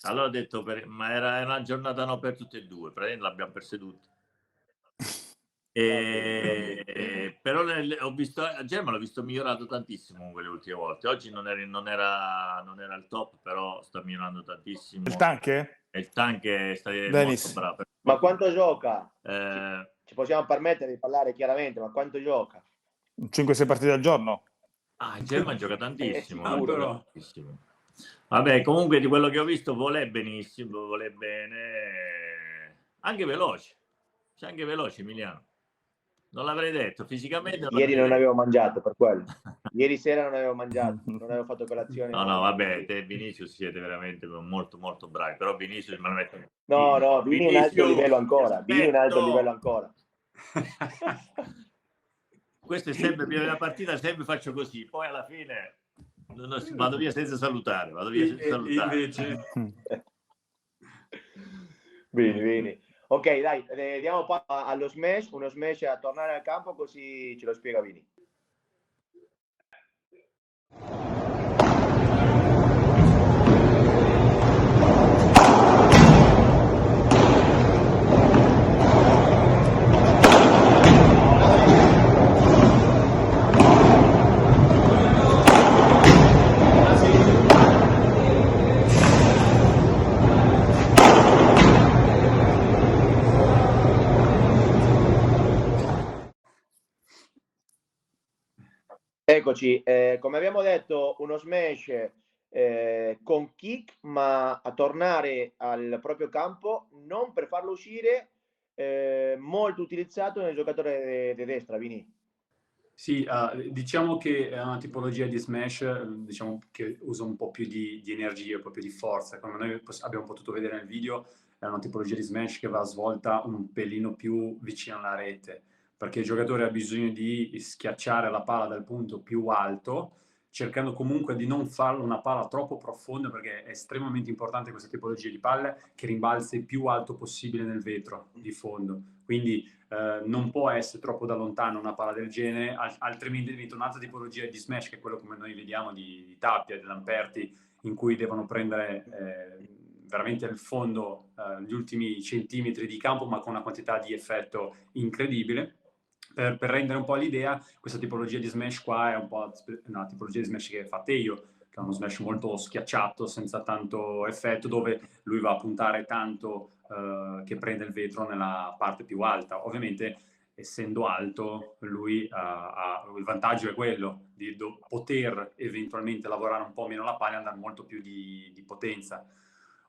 allora ho detto ma era una giornata no per tutte e due, praticamente l'abbiamo perse tutte. Però ho visto a German l'ho visto migliorato tantissimo quelle ultime volte. Oggi non era il top, però sta migliorando tantissimo. Il tank? E il tank sta molto Dennis. bravo. Ma quanto gioca? Eh, Ci possiamo permettere di parlare chiaramente, ma quanto gioca? 5-6 partite al giorno? il German gioca tantissimo, però. tantissimo. Vabbè, comunque di quello che ho visto vuole benissimo, vuole bene, anche veloce. C'è anche veloce Emiliano. Non l'avrei detto, fisicamente Ieri non avevo mangiato, per quello. Ieri sera non avevo mangiato, non avevo fatto colazione. No, vabbè, te e Vinicius siete veramente molto molto bravi, però Vinicius me lo metto. No, Vini è un altro livello ancora. Vini è un altro livello ancora. Questo è sempre prima della partita, sempre faccio così, poi alla fine vado via senza salutare, Invece Bene. Ok, dai, diamo allo smash, uno smash a tornare al campo così ce lo spiega Vini. Eccoci, come abbiamo detto, uno smash con kick, ma a tornare al proprio campo, non per farlo uscire, molto utilizzato nel giocatore di destra, Vini. sì, diciamo che è una tipologia di smash, diciamo che usa un po' più di energia, un po' più di forza. Come noi abbiamo potuto vedere nel video, è una tipologia di smash che va svolta un pelino più vicino alla rete, perché il giocatore ha bisogno di schiacciare la palla dal punto più alto, cercando comunque di non farlo una palla troppo profonda, perché è estremamente importante questa tipologia di palle che rimbalzi il più alto possibile nel vetro di fondo. Quindi non può essere troppo da lontano una palla del genere, altrimenti diventa un'altra tipologia di smash, che è quello come noi vediamo di Tapia, di Lamperti, in cui devono prendere veramente il fondo, gli ultimi centimetri di campo, ma con una quantità di effetto incredibile. Per rendere un po' l'idea, questa tipologia di smash qua è un po' una tipologia di smash che fa Teio, che è uno smash molto schiacciato, senza tanto effetto, dove lui va a puntare tanto che prende il vetro nella parte più alta. Ovviamente, essendo alto, lui il vantaggio è quello di poter eventualmente lavorare un po' meno la palla e andare molto più di potenza.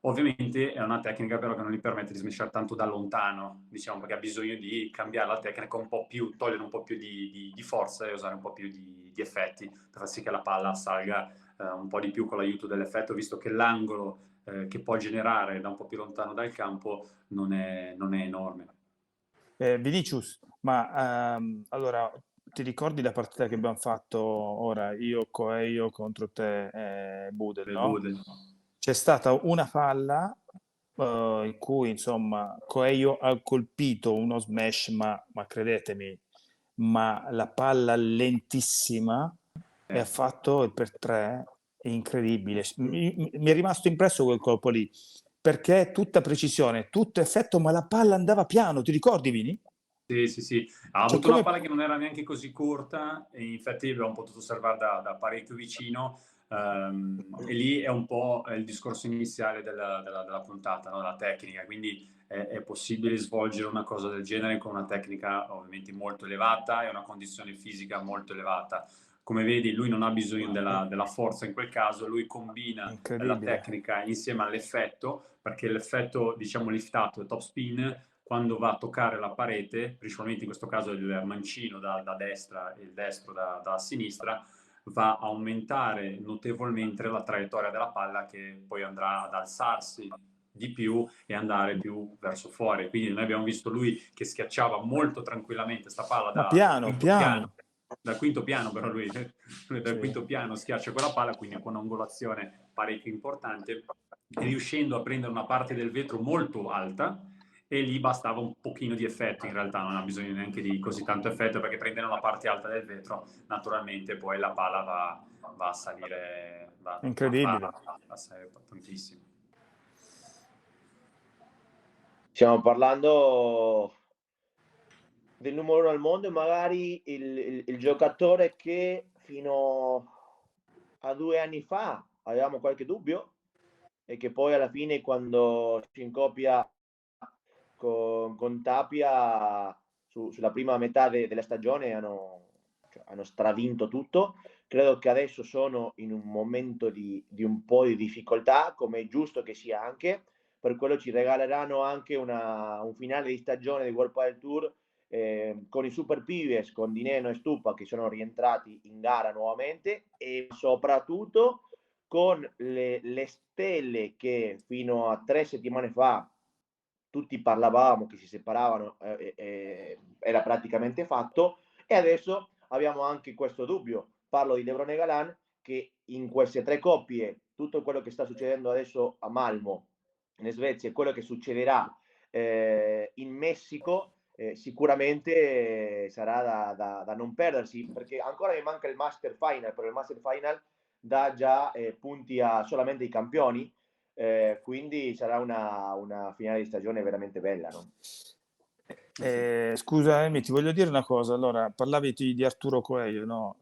Ovviamente è una tecnica però che non gli permette di smashare tanto da lontano, diciamo, perché ha bisogno di cambiare la tecnica un po' più, togliere un po' più di forza e usare un po' più di effetti per far sì che la palla salga un po' di più con l'aiuto dell'effetto, visto che l'angolo che può generare da un po' più lontano dal campo non è enorme. Vinicius, ma allora ti ricordi la partita che abbiamo fatto ora, io contro te, Budel, no? Budel. C'è stata una falla in cui insomma Coelho ha colpito uno smash, ma credetemi, ma la palla lentissima e ha fatto il per tre, è incredibile. Mi è rimasto impresso quel colpo lì, perché è tutta precisione, tutto effetto, ma la palla andava piano, ti ricordi, Vini? Sì. Ha Cioè, avuto una palla che non era neanche così corta e infatti abbiamo potuto osservare da parecchio vicino, e lì è un po' il discorso iniziale della puntata, no? La tecnica, quindi è possibile svolgere una cosa del genere con una tecnica ovviamente molto elevata e una condizione fisica molto elevata. Come vedi, lui non ha bisogno della forza in quel caso, lui combina la tecnica insieme all'effetto, perché l'effetto, diciamo, liftato, top spin, quando va a toccare la parete, principalmente in questo caso il mancino da destra e il destro da sinistra, va a aumentare notevolmente la traiettoria della palla, che poi andrà ad alzarsi di più e andare più verso fuori. Quindi noi abbiamo visto lui che schiacciava molto tranquillamente sta palla Ma dal piano, quinto piano. dal quinto piano, però lui dal Sì. quinto piano schiaccia quella palla, quindi con un'angolazione parecchio importante, riuscendo a prendere una parte del vetro molto alta, e lì bastava un pochino di effetto. In realtà non ha bisogno neanche di così tanto effetto, perché prendendo la parte alta del vetro naturalmente poi la palla va a salire, Incredibile. va a salire tantissimo. Stiamo parlando del numero 1 al mondo e magari il giocatore che fino a 2 anni fa avevamo qualche dubbio e che poi alla fine, quando si incoppia con Tapia sulla prima metà della stagione, hanno stravinto tutto. Credo che adesso sono in un momento di un po' di difficoltà, come è giusto che sia anche. Per quello ci regaleranno anche un finale di stagione di World Padel Tour, con i Super Pives, con Dineno e Stupa che sono rientrati in gara nuovamente, e soprattutto con le stelle che fino a 3 settimane fa tutti parlavamo che si separavano, era praticamente fatto, e adesso abbiamo anche questo dubbio. Parlo di Lebron e Galan, che in queste 3 coppie, tutto quello che sta succedendo adesso a Malmo, in Svezia, e quello che succederà in Messico, sicuramente sarà da non perdersi, perché ancora mi manca il Master Final, però il Master Final dà già punti solamente ai campioni, quindi sarà una finale di stagione veramente bella, no? Scusa, Emi, ti voglio dire una cosa. Allora, parlavi di Arturo Coelho, no?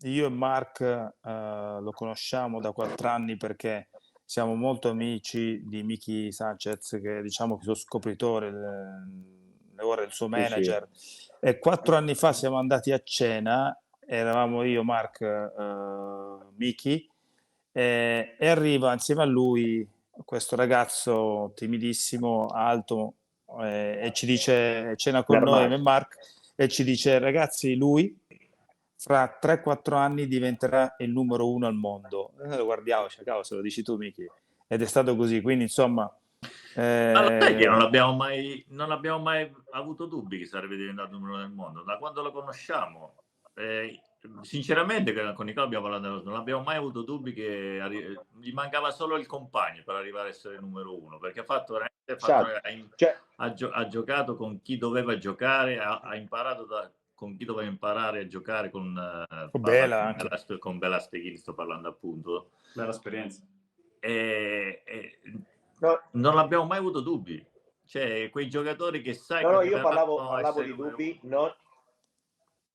Io e Mark lo conosciamo da 4 anni perché siamo molto amici di Miki Sanchez, che diciamo che è il suo scopritore, ora è il suo Sì, sì. manager. E 4 anni fa siamo andati a cena, eravamo io, Mark, Miki, e arriva insieme a lui questo ragazzo timidissimo, alto, e ci dice, cena con noi, me e Nermaz. Mark, e ci dice: ragazzi, lui fra 3-4 anni diventerà il numero 1 al mondo. E noi lo guardiamo, cioè, cavolo, se lo dici tu, Miki. Ed è stato così, quindi insomma, Ma lo sai che non abbiamo mai avuto dubbi che sarebbe diventato il numero 1 del mondo? Da quando lo conosciamo, sinceramente, con Nicola abbiamo parlato, non abbiamo mai avuto dubbi che gli mancava solo il compagno per arrivare a essere il numero 1, perché ha fatto veramente, Esatto. Cioè, ha giocato con chi doveva giocare, ha imparato con chi doveva imparare a giocare, bella anche. con Belasteghin, sto parlando appunto. Bella esperienza. no, Non abbiamo mai avuto dubbi. Cioè, quei giocatori che sai no, che no, io arriveranno a parlavo essere di numero dubbi, 1.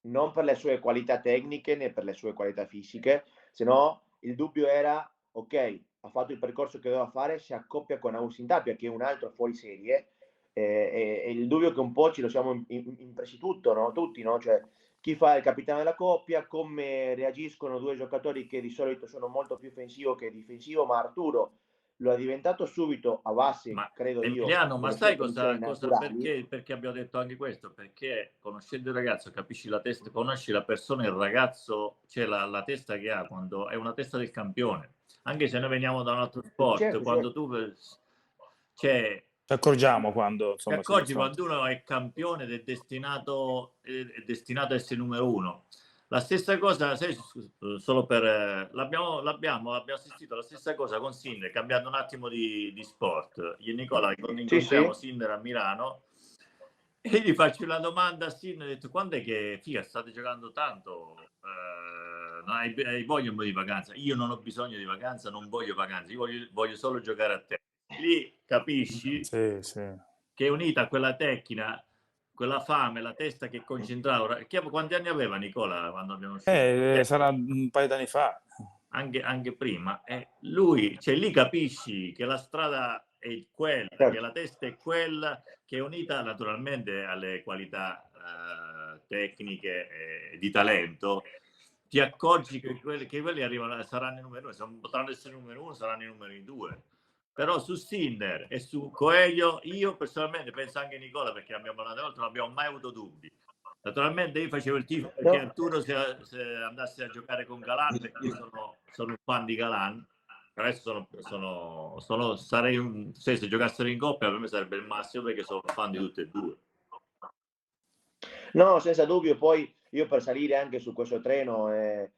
non per le sue qualità tecniche né per le sue qualità fisiche, se no il dubbio era: ok, ha fatto il percorso che doveva fare, si accoppia con Agustin Tapia, che è un altro fuori serie, e il dubbio che un po' ci lo siamo impresi no? Tutti, no? Cioè, chi fa il capitano della coppia, come reagiscono due giocatori che di solito sono molto più offensivo che difensivo, ma Arturo lo è diventato subito a base, Ma credo io, Emiliano, ma delle sue sai condizioni cosa naturali. perché abbiamo detto anche questo? Perché conoscendo il ragazzo capisci la testa, conosci la persona, il ragazzo, c'è la testa che ha, quando è una testa del campione. Anche se noi veniamo da un altro sport, Certo, quando certo. tu cioè, Ci accorgiamo quando ti insomma si accorgi confronta. quando uno è campione ed è destinato a essere numero 1. La stessa cosa, sai, solo per l'abbiamo assistito alla stessa cosa con Sinner, cambiando un attimo di sport. Io e Nicola, quando Sì, incontriamo sì. Sinner a Milano, e gli faccio una domanda a Sinner, ho detto: quando è che figa, state giocando tanto? Non hai voglia di vacanza? Io non ho bisogno di vacanza, non voglio vacanza, io voglio solo giocare a te. Lì capisci Sì, sì. che unita a quella tecnica, quella fame, la testa che concentrava. Quanti anni aveva Nicola quando abbiamo uscito? Sarà un paio d'anni fa. Anche prima. Lui, cioè, lì capisci che la strada è quella, che Certo. la testa è quella, che è unita naturalmente alle qualità tecniche di talento. Ti accorgi che quelli arrivano, saranno i numeri 1, potranno essere i numeri 1, saranno i numeri 2. Però su Sinner e su Coelho io personalmente penso, anche Nicola, perché abbiamo parlato una volta, non abbiamo mai avuto dubbi. Naturalmente io facevo il tifo perché Arturo se andasse a giocare con Galan, perché io sono un fan di Galan. Adesso se giocassero in coppia per me sarebbe il massimo, perché sono fan di tutte e due. No, senza dubbio. Poi io, per salire anche su questo treno e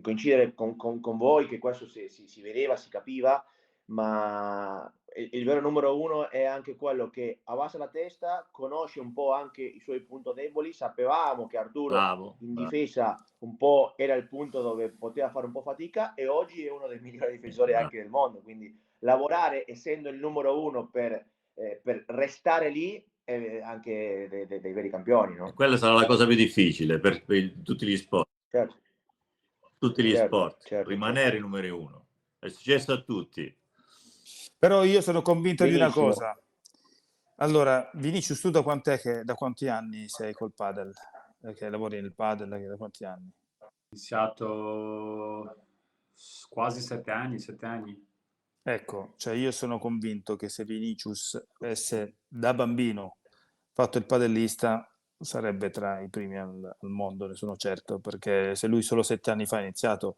coincidere con voi, che questo si vedeva, si capiva, ma il vero numero uno è anche quello che abbassa la testa, conosce un po' anche i suoi punti deboli. Sapevamo che Arturo in difesa un po' era il punto dove poteva fare un po' fatica, e oggi è uno dei migliori difensori anche del mondo, quindi lavorare essendo il numero uno per restare lì anche dei veri campioni, no? Quella sarà la cosa più difficile per tutti gli sport. Certo. Tutti gli sport, certo. rimanere i numeri uno. È successo a tutti. Però io sono convinto di una Benissimo. cosa. Allora, Vinicius, tu da quanti anni sei col padel? Che lavori nel padel, da quanti anni? Ho iniziato quasi 7 anni. Ecco, cioè io sono convinto che se Vinicius avesse da bambino fatto il padellista sarebbe tra i primi al mondo, ne sono certo, perché se lui solo 7 anni fa ha iniziato,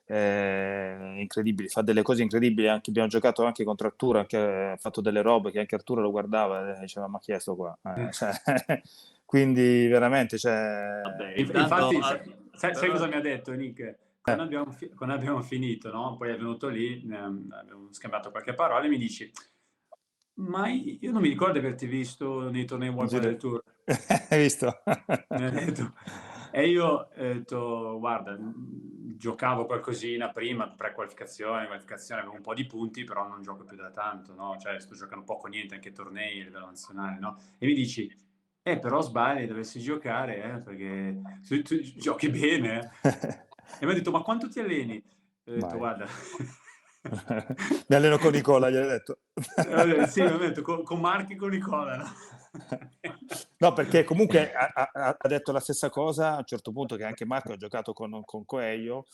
è incredibile, fa delle cose incredibili. Anche, abbiamo giocato anche contro Arturo, ha fatto delle robe che anche Arturo lo guardava e diceva: ma chi è sto qua? Cioè, quindi veramente, cioè... Vabbè, Infatti, sai però- cosa mi ha detto Nick? Quando abbiamo finito, no? Poi è venuto lì, abbiamo scambiato qualche parola e mi dici: ma io non mi ricordo di averti visto nei tornei World Padel Tour. Hai visto? Mi ha detto. E io ho detto: guarda, giocavo qualcosina prima, qualificazione, avevo un po' di punti, però non gioco più da tanto, no? Cioè, sto giocando poco, niente, anche tornei a livello nazionale, no? E mi dici: però sbagli, dovessi giocare, perché tu giochi bene. E mi ha detto: ma quanto ti alleni? E ho detto: Vai. guarda... Mi alleno con Nicola, gli hai detto. Sì, mi ha detto con Marchi e con Nicola, no? No, perché comunque ha detto la stessa cosa a un certo punto, che anche Marco ha giocato con Coelho,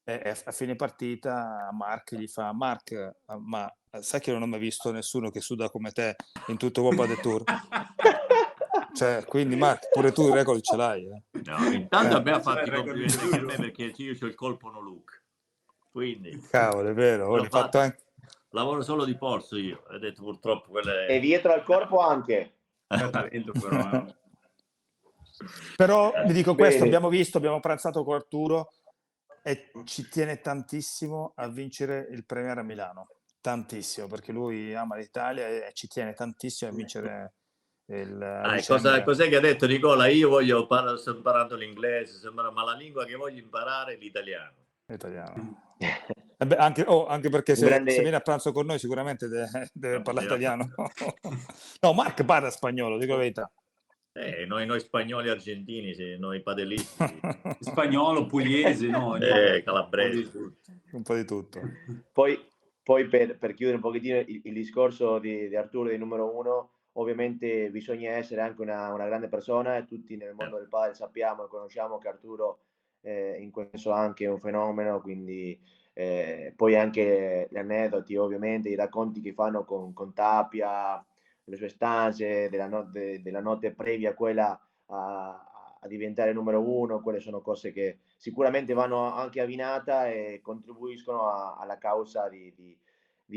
e a fine partita Mark gli fa: Mark, ma sai che non ho mai visto nessuno che suda come te in tutto World Padel Tour? Cioè, quindi Mark, pure tu il record ce l'hai. No, intanto abbiamo Ce l'hai fatto il i record complimenti anche a me, giusto. perché io ho il colpo no look. Quindi Cavolo, è vero, l'ho l'ho fatto fatto. anche... Lavoro solo di polso io, ho detto purtroppo quella E è... dietro al corpo anche. C'è talento però, Però vi dico questo, Bene. abbiamo pranzato con Arturo e ci tiene tantissimo a vincere il Premier a Milano, tantissimo, perché lui ama l'Italia e ci tiene tantissimo a vincere a dicembre. Cos'è che ha detto Nicola? Io sto imparando l'inglese, ma la lingua che voglio imparare è l'italiano. Italiano. Beh, anche perché Un se grande... viene a pranzo con noi sicuramente deve parlare italiano. No, Mark parla spagnolo, dico la verità. Noi spagnoli argentini, noi padelisti, Spagnolo, pugliese, no? calabresi, tutti. Un po' di tutto. Poi per chiudere un pochettino il discorso di Arturo, di numero uno, ovviamente bisogna essere anche una grande persona, e tutti nel mondo del padel sappiamo e conosciamo che Arturo in questo anche è un fenomeno, quindi poi anche gli aneddoti, ovviamente i racconti che fanno con Tapia, le sue stanze, della notte previa quella a diventare numero uno. Quelle sono cose che sicuramente vanno anche a Vinata e contribuiscono alla causa di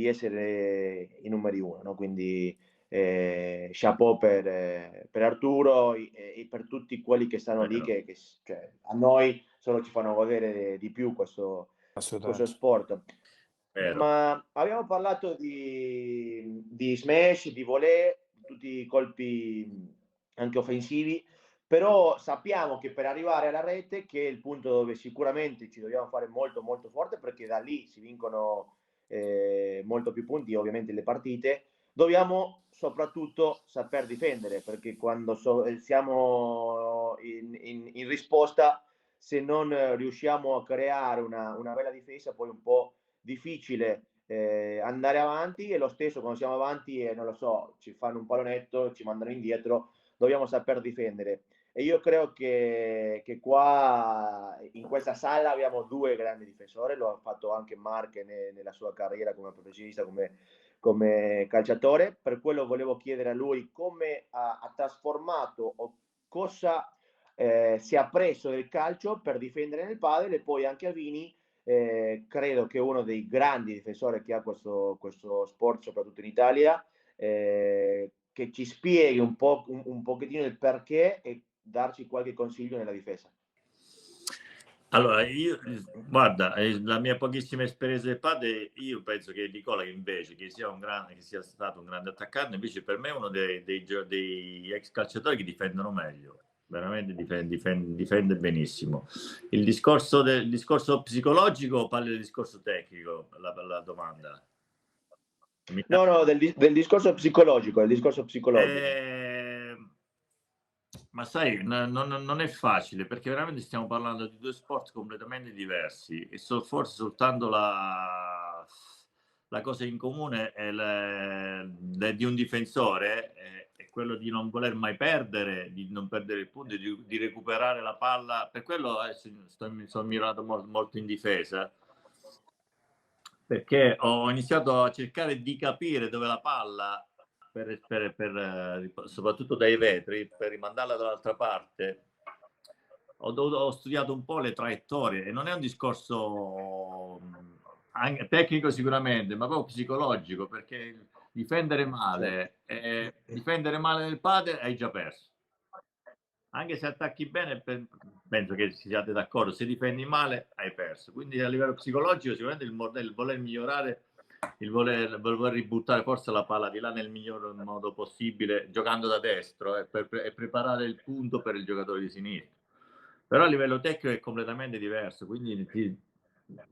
essere i numeri uno, no? Quindi chapeau per Arturo e per tutti quelli che stanno lì, cioè, a noi solo ci fanno godere di più questo Assolutamente. sport. Vero. Ma abbiamo parlato di smash, di volée, di tutti i colpi anche offensivi, però sappiamo che per arrivare alla rete, che è il punto dove sicuramente ci dobbiamo fare molto molto forte, perché da lì si vincono molto più punti, ovviamente, le partite, dobbiamo soprattutto saper difendere, perché quando siamo in risposta, se non riusciamo a creare una bella difesa, poi un po' difficile andare avanti, e lo stesso quando siamo avanti e non lo so, ci fanno un pallonetto, ci mandano indietro, dobbiamo saper difendere. e io credo che qua in questa sala abbiamo due grandi difensori, lo ha fatto anche Mark nella sua carriera come professionista, come calciatore. Per quello volevo chiedere a lui come ha trasformato o cosa si è appreso del calcio per difendere nel padel, e poi anche a Vini, credo che uno dei grandi difensori che ha questo sport, soprattutto in Italia, che ci spieghi un pochettino il perché e darci qualche consiglio nella difesa. Allora, guarda, la mia pochissima esperienza del padre, io penso che Nicola invece che sia stato un grande attaccante, invece per me è uno dei ex calciatori che difendono meglio, veramente difende benissimo. Il discorso psicologico, parli del discorso tecnico, la domanda. No, del discorso psicologico, Ma sai, non è facile, perché veramente stiamo parlando di due sport completamente diversi e forse soltanto la cosa in comune di un difensore è quello di non voler mai perdere, di non perdere il punto, di recuperare la palla. Per quello mi sono mirato molto in difesa, perché ho iniziato a cercare di capire dove la palla, soprattutto dai vetri, per rimandarla dall'altra parte. Ho studiato un po' le traiettorie e non è un discorso anche tecnico sicuramente, ma proprio psicologico, perché difendere male nel padel hai già perso. Anche se attacchi bene, penso che siate d'accordo, se difendi male hai perso. Quindi a livello psicologico sicuramente il voler migliorare, il voler ributtare forse la palla di là nel miglior modo possibile, giocando da destro e preparare il punto per il giocatore di sinistra. Però a livello tecnico è completamente diverso, quindi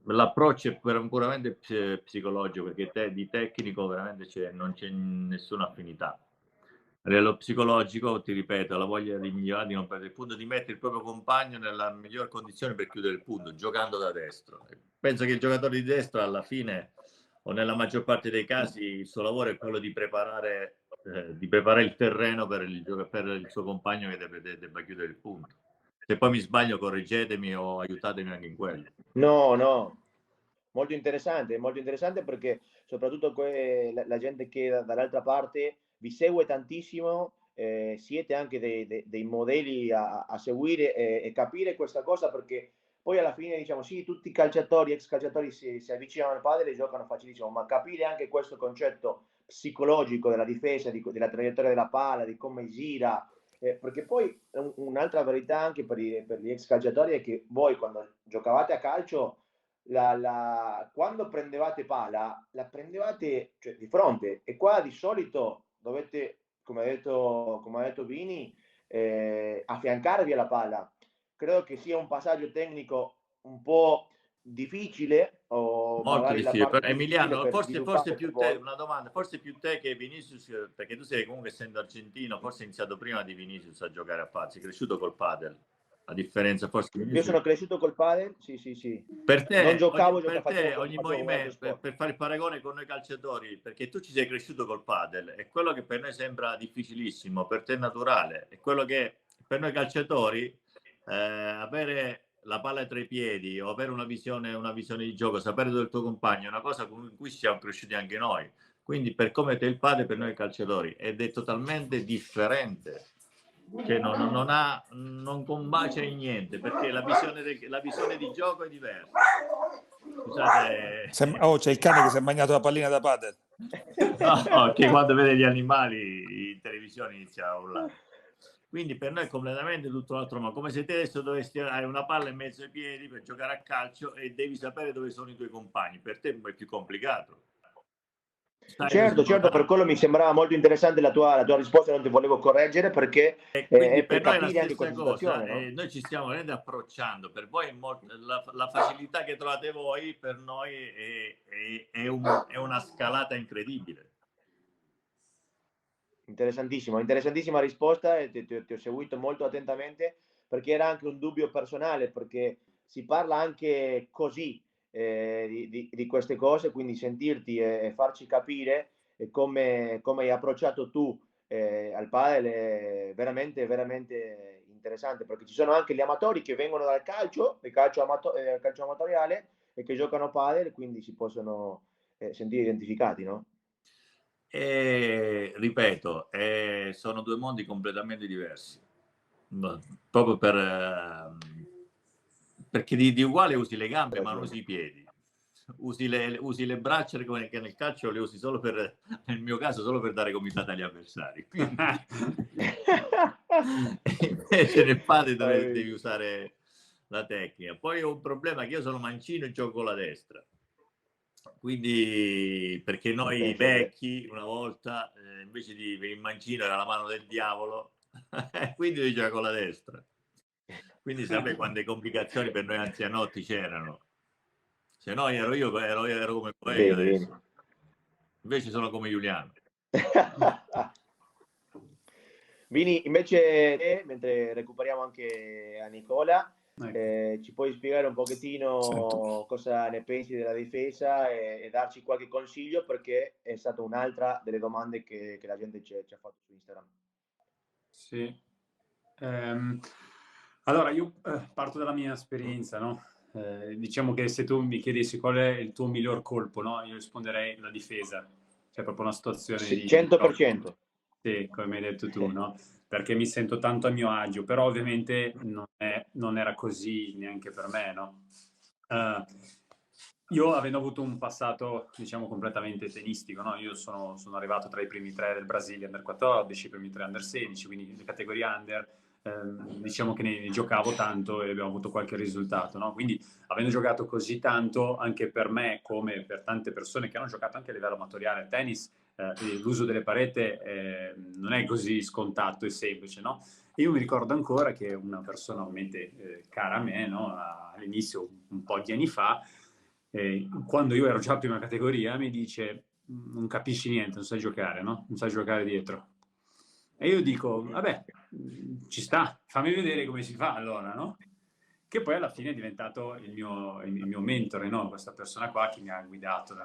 l'approccio è puramente psicologico, perché di tecnico veramente non c'è nessuna affinità. A livello psicologico, ti ripeto, la voglia di migliorare, di non perdere il punto, di mettere il proprio compagno nella miglior condizione per chiudere il punto, giocando da destro. Penso che il giocatore di destra alla fine, o nella maggior parte dei casi, il suo lavoro è quello di preparare il terreno per il suo compagno che debba chiudere il punto. Se poi mi sbaglio, correggetemi o aiutatemi anche in quello. No, molto interessante perché soprattutto la gente che dall'altra parte vi segue tantissimo, siete anche dei modelli a seguire e capire questa cosa, perché poi alla fine diciamo sì, tutti i calciatori, ex calciatori si avvicinano al padel e giocano facilissimo, ma capire anche questo concetto psicologico della difesa, della traiettoria della palla, di come gira, perché poi un'altra verità anche per gli ex calciatori è che voi quando giocavate a calcio, quando prendevate palla, la prendevate, cioè, di fronte, e qua di solito dovete, come ha detto Vini, affiancarvi alla palla. Credo che sia un passaggio tecnico un po' difficile, o molto magari la difficile. parte più Emiliano, difficile forse più te, voi. una domanda, forse più te che Vinicius, perché tu sei comunque, essendo argentino, forse hai iniziato prima di Vinicius a giocare a padel, sei cresciuto col padel, a differenza forse di Io sono cresciuto col padel, sì. Per Non te, giocavo, ogni facevo un altro movimento, sport. per fare il paragone con noi calciatori, perché tu ci sei cresciuto col padel, è quello che per noi sembra difficilissimo, per te è naturale, è quello che per noi calciatori, avere la palla tra i piedi o avere una visione di gioco, sapere dove è il tuo compagno, è una cosa con cui siamo cresciuti anche noi. Quindi per come te il padel per noi calciatori, ed è totalmente differente, che non combacia in niente, perché la visione di gioco è diversa. Scusate. C'è il cane che si è mangiato la pallina da padel. No, che quando vede gli animali in televisione inizia a urlare. Quindi per noi è completamente tutto l'altro, ma come se te adesso dovessi avere una palla in mezzo ai piedi per giocare a calcio e devi sapere dove sono i tuoi compagni. Per te è più complicato. Certo, per quello mi sembrava molto interessante la tua risposta, non ti volevo correggere, perché quindi è per per noi è la capire anche stessa questa cosa, situazione, no? noi ci stiamo veramente approcciando. Per voi la facilità che trovate voi, per noi è una scalata incredibile. Interessantissima risposta, e ti ho seguito molto attentamente, perché era anche un dubbio personale, perché si parla anche così di queste cose, quindi sentirti e farci capire come hai approcciato tu al padel è veramente interessante, perché ci sono anche gli amatori che vengono dal calcio, il calcio amatoriale, e che giocano padel, quindi si possono sentire identificati, no? E ripeto, sono due mondi completamente diversi, proprio perché di uguale usi le gambe ma non usi i piedi, usi le braccia come che nel calcio le usi solo nel mio caso solo per dare gomitata agli avversari. Invece nel padel devi usare la tecnica. Poi ho un problema che io sono mancino e gioco con la destra. Quindi, perché noi vecchi una volta invece di il mancino era la mano del diavolo, quindi io gioco con la destra. Quindi sapete quante complicazioni per noi anzianotti c'erano. Se no ero come Coelho adesso. Invece sono come Giuliano. Vini, invece, mentre recuperiamo anche a Nicola, ci puoi spiegare un pochettino cosa ne pensi della difesa e darci qualche consiglio, perché è stata un'altra delle domande che la gente ci ha fatto su Instagram. Sì. Allora, io parto dalla mia esperienza, no? Diciamo che se tu mi chiedessi qual è il tuo miglior colpo, no? Io risponderei la difesa. C'è proprio una situazione Sì, di 100%. Sì, come hai detto tu, no? Perché mi sento tanto a mio agio, però ovviamente non era così neanche per me, no? Io avendo avuto un passato, diciamo, completamente tenistico, no? Io sono arrivato tra i primi 3 del Brasile under 14, i primi 3 under 16, quindi le categorie under, diciamo che ne giocavo tanto e abbiamo avuto qualche risultato, no? Quindi avendo giocato così tanto, anche per me, come per tante persone che hanno giocato anche a livello amatoriale al tennis, l'uso delle parete non è così scontato e semplice, no? E io mi ricordo ancora che una persona ovviamente cara a me, no? All'inizio, un po' di anni fa, quando io ero già a prima categoria, mi dice: non capisci niente, non sai giocare, no? Non sai giocare dietro. E io dico: vabbè, ci sta, fammi vedere come si fa allora, no? Che poi alla fine è diventato il mio mentore, no? Questa persona qua che mi ha guidato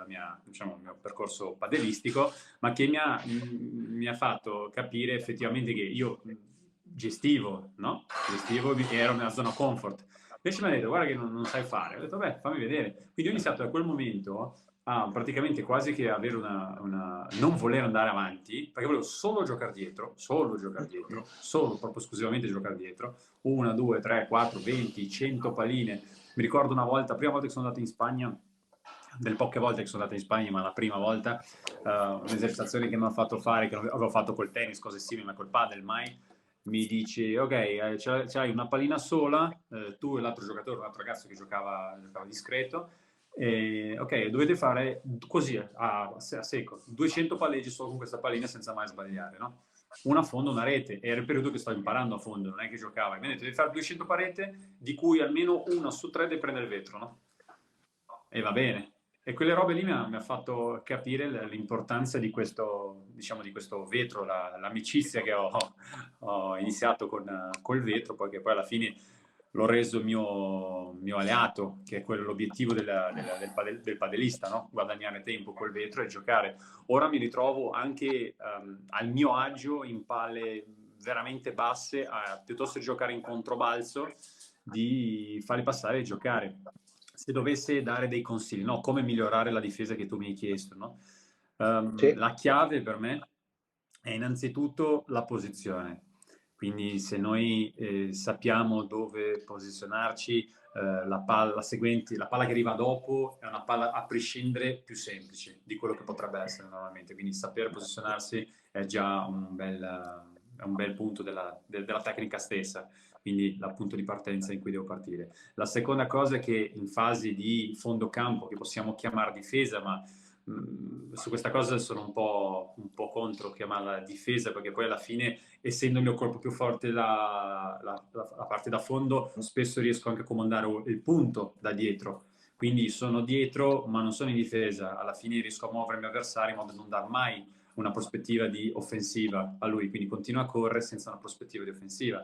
diciamo, il mio percorso padelistico, ma che mi ha fatto capire effettivamente che io gestivo, no? Gestivo e ero nella zona comfort. Invece mi ha detto: guarda che non sai fare. Ho detto: beh, fammi vedere. Quindi ho iniziato da quel momento a praticamente quasi che avere non voler andare avanti, perché volevo solo giocare dietro, solo proprio esclusivamente giocare dietro. 1, 2, 3, 4, 20, 100 palline. Mi ricordo una volta, prima volta che sono andato in Spagna, delle poche volte che sono andato in Spagna, ma la prima volta, un'esercitazione che mi ha fatto fare, che avevo fatto col tennis, cose simili, ma col padel mai, mi dice: ok, c'hai una pallina sola, tu e l'altro giocatore, un altro ragazzo che giocava discreto, ok, dovete fare così a secco 200 palleggi solo con questa pallina senza mai sbagliare, no? Una a fondo, una rete. Era il periodo che sto imparando a fondo, non è che giocava. Mi ha detto: devi fare 200 parete, di cui almeno una su 3 devi prendere il vetro, no? E va bene. E quelle robe lì mi ha fatto capire l'importanza di questo, diciamo, di questo vetro, l'amicizia che ho iniziato col vetro, perché poi alla fine l'ho reso mio alleato, che è l'obiettivo del padelista, no? Guadagnare tempo col vetro e giocare. Ora mi ritrovo anche al mio agio in palle veramente basse, piuttosto che giocare in controbalzo, di farli passare e giocare. Se dovesse dare dei consigli, no? Come migliorare la difesa che tu mi hai chiesto, no? Sì. La chiave per me è innanzitutto la posizione. Quindi se noi sappiamo dove posizionarci, la palla che arriva dopo è una palla a prescindere più semplice di quello che potrebbe essere normalmente. Quindi saper posizionarsi è già un bel punto della tecnica stessa, quindi dal punto di partenza in cui devo partire. La seconda cosa è che in fasi di fondo campo, che possiamo chiamare difesa, ma su questa cosa sono un po' contro chiamarla difesa, perché poi alla fine, essendo il mio corpo più forte la parte da fondo, spesso riesco anche a comandare il punto da dietro. Quindi sono dietro, ma non sono in difesa. Alla fine riesco a muovere il mio avversario in modo da non dar mai una prospettiva di offensiva a lui. Quindi continua a correre senza una prospettiva di offensiva.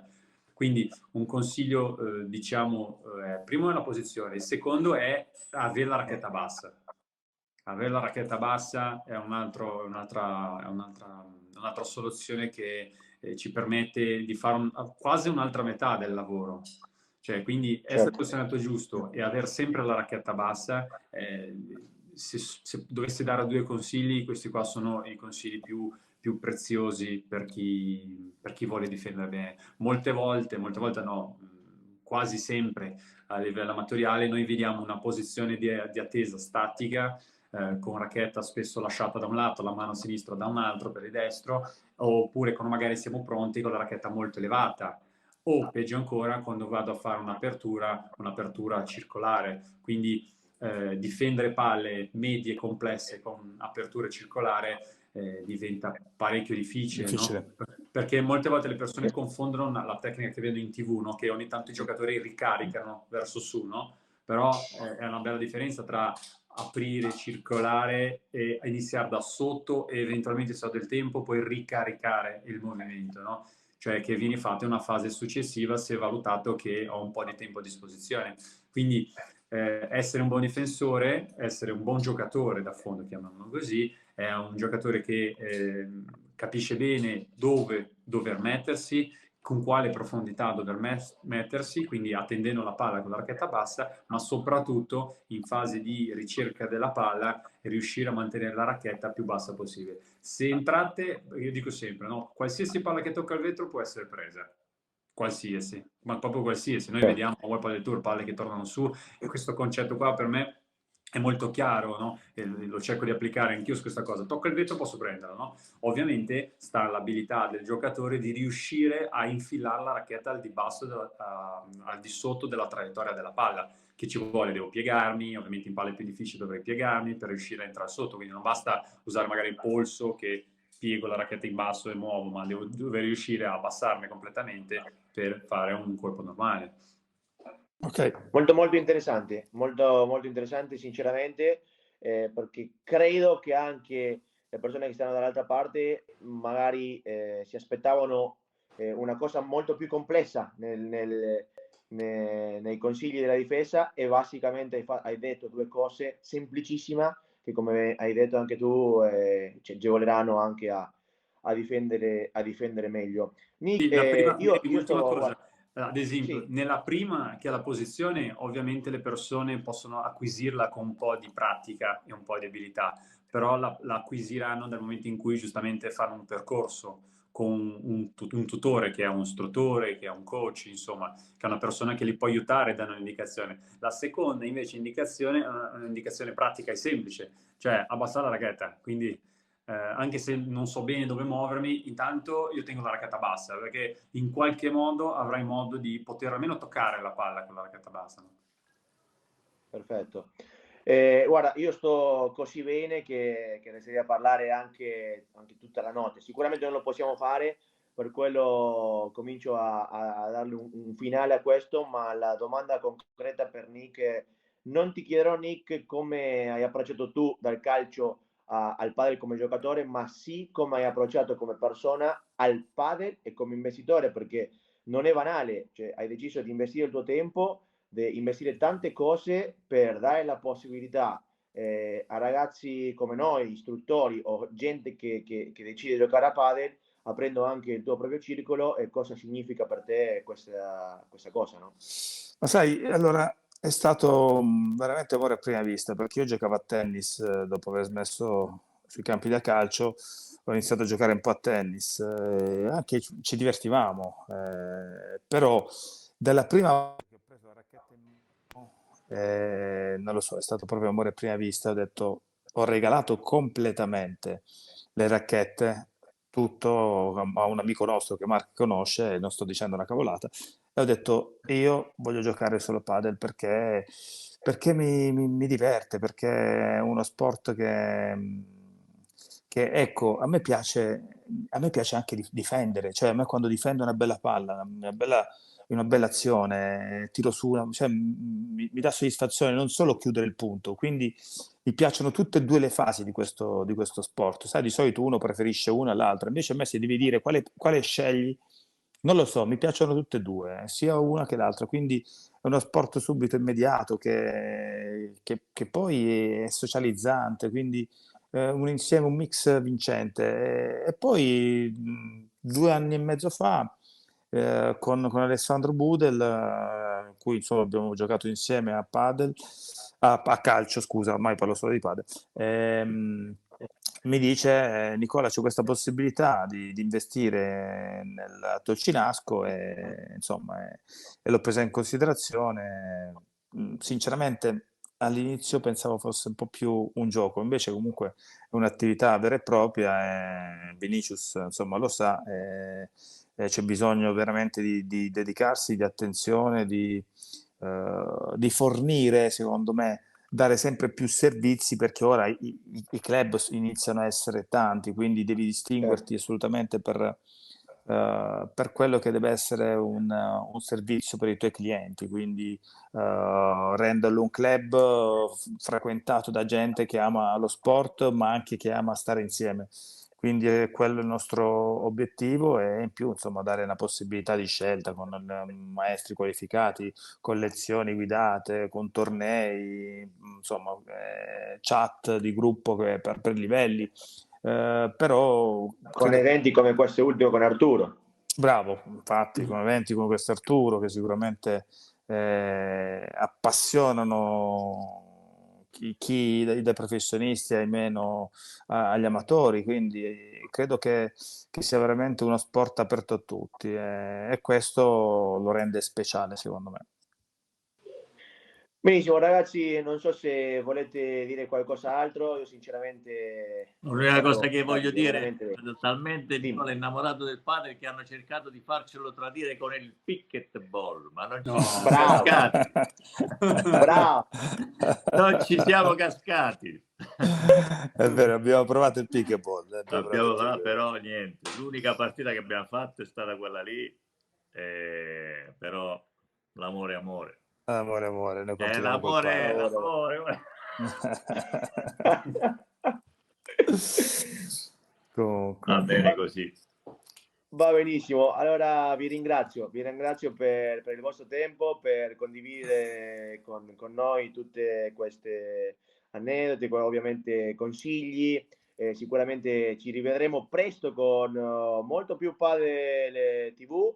Quindi un consiglio, diciamo, primo è la posizione, il secondo è avere la racchetta bassa. Avere la racchetta bassa è un'altra soluzione che ci permette di fare quasi un'altra metà del lavoro. Cioè, quindi essere Certo. posizionato giusto e avere sempre la racchetta bassa, se dovessi dare due consigli, questi qua sono i consigli più preziosi per chi vuole difendere bene. Molte volte no, quasi sempre a livello amatoriale noi vediamo una posizione di attesa statica, con racchetta spesso lasciata da un lato, la mano sinistra da un altro per il destro, oppure quando magari siamo pronti con la racchetta molto elevata, o peggio ancora quando vado a fare un'apertura circolare, quindi difendere palle medie complesse con aperture circolare diventa parecchio difficile, no? Perché molte volte le persone confondono la tecnica che vedo in TV, no? Che ogni tanto i giocatori ricaricano verso su, no? Però è una bella differenza tra aprire, circolare e iniziare da sotto e eventualmente, se ho del tempo, poi ricaricare il movimento, no? Cioè che viene fatta in una fase successiva se valutato che ho un po' di tempo a disposizione. Quindi essere un buon difensore, essere un buon giocatore da fondo, chiamiamolo così, è un giocatore che capisce bene dove dover mettersi, con quale profondità dover mettersi, quindi attendendo la palla con la racchetta bassa, ma soprattutto in fase di ricerca della palla riuscire a mantenere la racchetta più bassa possibile. Se entrate, io dico sempre, no? Qualsiasi palla che tocca il vetro può essere presa. Qualsiasi, ma proprio qualsiasi. Noi vediamo a World Padel Tour palle che tornano su, e questo concetto qua per me è molto chiaro, no? E lo cerco di applicare anch'io su questa cosa. Tocca il vetro, posso prenderlo, no? Ovviamente sta all'abilità del giocatore di riuscire a infilare la racchetta al di sotto della traiettoria della palla. Che ci vuole? Devo piegarmi, ovviamente in palle più difficili dovrei piegarmi per riuscire a entrare sotto, quindi non basta usare magari il polso che piego la racchetta in basso e muovo, ma devo riuscire a abbassarmi completamente per fare un colpo normale. Ok. Molto interessante, molto interessante sinceramente, perché credo che anche le persone che stanno dall'altra parte magari si aspettavano una cosa molto più complessa nei consigli della difesa, e basicamente hai detto due cose semplicissime che, come hai detto anche tu, ci agevoleranno anche a difendere meglio. Nick, Sì, io l'ultima sto... cosa, ad esempio, Sì. nella prima, che è la posizione, ovviamente le persone possono acquisirla con un po' di pratica e un po' di abilità, però la acquisiranno nel momento in cui giustamente fanno un percorso con un tutore, che è un istruttore, che è un coach, insomma, che è una persona che li può aiutare, dare un'indicazione. La seconda invece indicazione è un'indicazione pratica e semplice, cioè abbassare la racchetta, quindi anche se non so bene dove muovermi, intanto io tengo la racchetta bassa, perché in qualche modo avrai modo di poter almeno toccare la palla con la racchetta bassa, no? Perfetto. Guarda, io sto così bene che ne sarei a parlare anche tutta la notte. Sicuramente non lo possiamo fare, per quello comincio a darle un finale a questo, ma la domanda concreta per Nick, non ti chiederò Nick come hai approcciato tu dal calcio al padel come giocatore, ma sì come hai approcciato come persona al padel e come investitore, perché non è banale, cioè hai deciso di investire il tuo tempo, di investire tante cose per dare la possibilità a ragazzi come noi, istruttori o gente che decide di giocare a padel, aprendo anche il tuo proprio circolo, e cosa significa per te questa cosa, no? Ma sai, allora è stato veramente amore a prima vista, perché io giocavo a tennis dopo aver smesso sui campi da calcio, ho iniziato a giocare un po' a tennis, anche ci divertivamo, però dalla prima volta che ho preso la racchetta in mano, non lo so, è stato proprio amore a prima vista, ho detto, ho regalato completamente le racchette, tutto a un amico nostro che Mark conosce, non sto dicendo una cavolata, e ho detto, io voglio giocare solo a padel perché mi diverte, perché è uno sport che, ecco, a me piace anche difendere, cioè a me quando difendo una bella palla, una bella azione, tiro su, cioè, mi dà soddisfazione non solo chiudere il punto, quindi mi piacciono tutte e due le fasi di questo sport. Sai, di solito uno preferisce una all'altra, invece a me se devi dire quale scegli, non lo so, mi piacciono tutte e due, sia una che l'altra, quindi è uno sport subito immediato che poi è socializzante, quindi un insieme, un mix vincente. E poi 2 anni e mezzo fa, con Alessandro Budel, in cui insomma abbiamo giocato insieme a padel, a calcio, scusa, ormai parlo solo di padel. Mi dice, Nicola, c'è questa possibilità di investire nel Tolcinasco e insomma, e l'ho presa in considerazione. Sinceramente, all'inizio pensavo fosse un po' più un gioco, invece comunque è un'attività vera e propria, e Vinicius insomma lo sa, e c'è bisogno veramente di dedicarsi, di attenzione, di fornire, secondo me, dare sempre più servizi, perché ora i club iniziano a essere tanti, quindi devi distinguerti assolutamente per quello che deve essere un servizio per i tuoi clienti, quindi renderlo un club frequentato da gente che ama lo sport, ma anche che ama stare insieme. Quindi è quello il nostro obiettivo, e in più, insomma, dare una possibilità di scelta con maestri qualificati, con lezioni guidate, con tornei, insomma, chat di gruppo per livelli. Però Con credo, eventi come questo ultimo con Arturo. bravo, infatti, con eventi come questo Arturo, che sicuramente appassionano chi dai professionisti ai meno agli amatori, quindi credo che sia veramente uno sport aperto a tutti, e questo lo rende speciale, secondo me. Benissimo, ragazzi, non so se volete dire qualcos'altro, io sinceramente L'unica cosa sono che voglio stato dire, veramente... talmente Sì. Nicola è innamorato del padre che hanno cercato di farcelo tradire con il pickleball, ma non ci No. siamo Bravo. cascati. Bravo. Non ci siamo cascati. È vero, abbiamo provato il pickleball. Però niente, l'unica partita che abbiamo fatto è stata quella lì, però l'amore è amore. Amore, amore, noi continuiamo col L'amore, padre. l'amore. Comunque. Va bene così. Va benissimo, allora vi ringrazio per il vostro tempo, per condividere con noi tutte queste aneddoti, ovviamente consigli. Sicuramente ci rivedremo presto con molto più Padel TV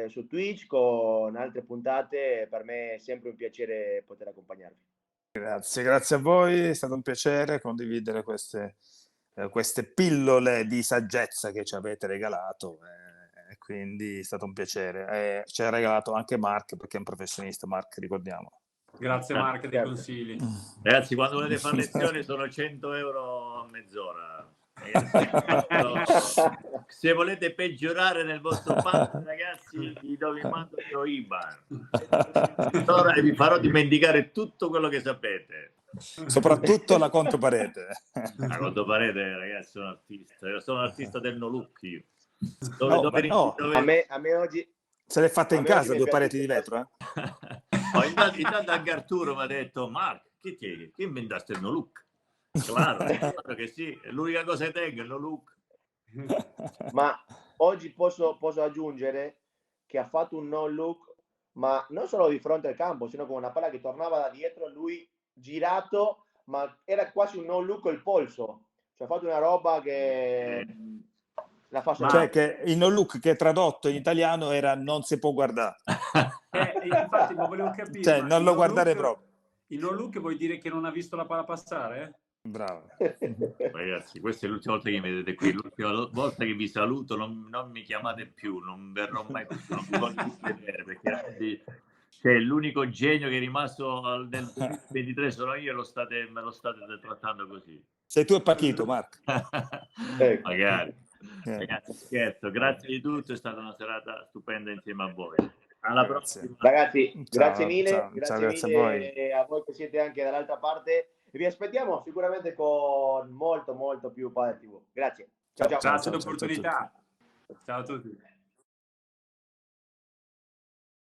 su Twitch, con altre puntate. Per me è sempre un piacere poter accompagnarvi. Grazie a voi, è stato un piacere condividere queste pillole di saggezza che ci avete regalato, e quindi è stato un piacere. Ci ha regalato anche Mark, perché è un professionista, Mark, ricordiamo. Grazie Mark dei consigli. Ragazzi, quando volete fare lezioni sono 100 euro a mezz'ora. Se volete peggiorare nel vostro padre, ragazzi, vi mando il mio IBAN. Ora vi farò dimenticare tutto quello che sapete. Soprattutto la controparete. La controparete, ragazzi, sono artista. Io sono artista del no look. Io. A me oggi... Se l'è fatta in casa, 2 pareti di vetro, intanto anche Arturo mi ha detto: Mark, che inventaste il no look? Claro che sì, è l'unica cosa che tengo, il no look. Ma oggi posso aggiungere che ha fatto un no look, ma non solo di fronte al campo, sino con una palla che tornava da dietro, lui girato, ma era quasi un no look col polso. Cioè ha fatto una roba che la fa cioè, che il no look, che tradotto in italiano era non si può guardare. Infatti, ma volevo capire, cioè, non lo guardare proprio. Il no look vuol dire che non ha visto la palla passare? Bravo. Ragazzi, questa è l'ultima volta che mi vedete qui, l'ultima volta che vi saluto, non mi chiamate più, non verrò mai più, non vi voglio più vedere, perché cioè, l'unico genio che è rimasto nel 2023 sono io, me lo state trattando così. Sei tu e Pachito, Mark. Magari. Ragazzi, scherzo, grazie di tutto, è stata una serata stupenda insieme a voi. Alla prossima. Ragazzi, grazie mille, grazie a voi che siete anche dall'altra parte, e vi aspettiamo sicuramente con molto più Padel TV. Grazie. Ciao. Grazie dell'opportunità. Ciao a tutti.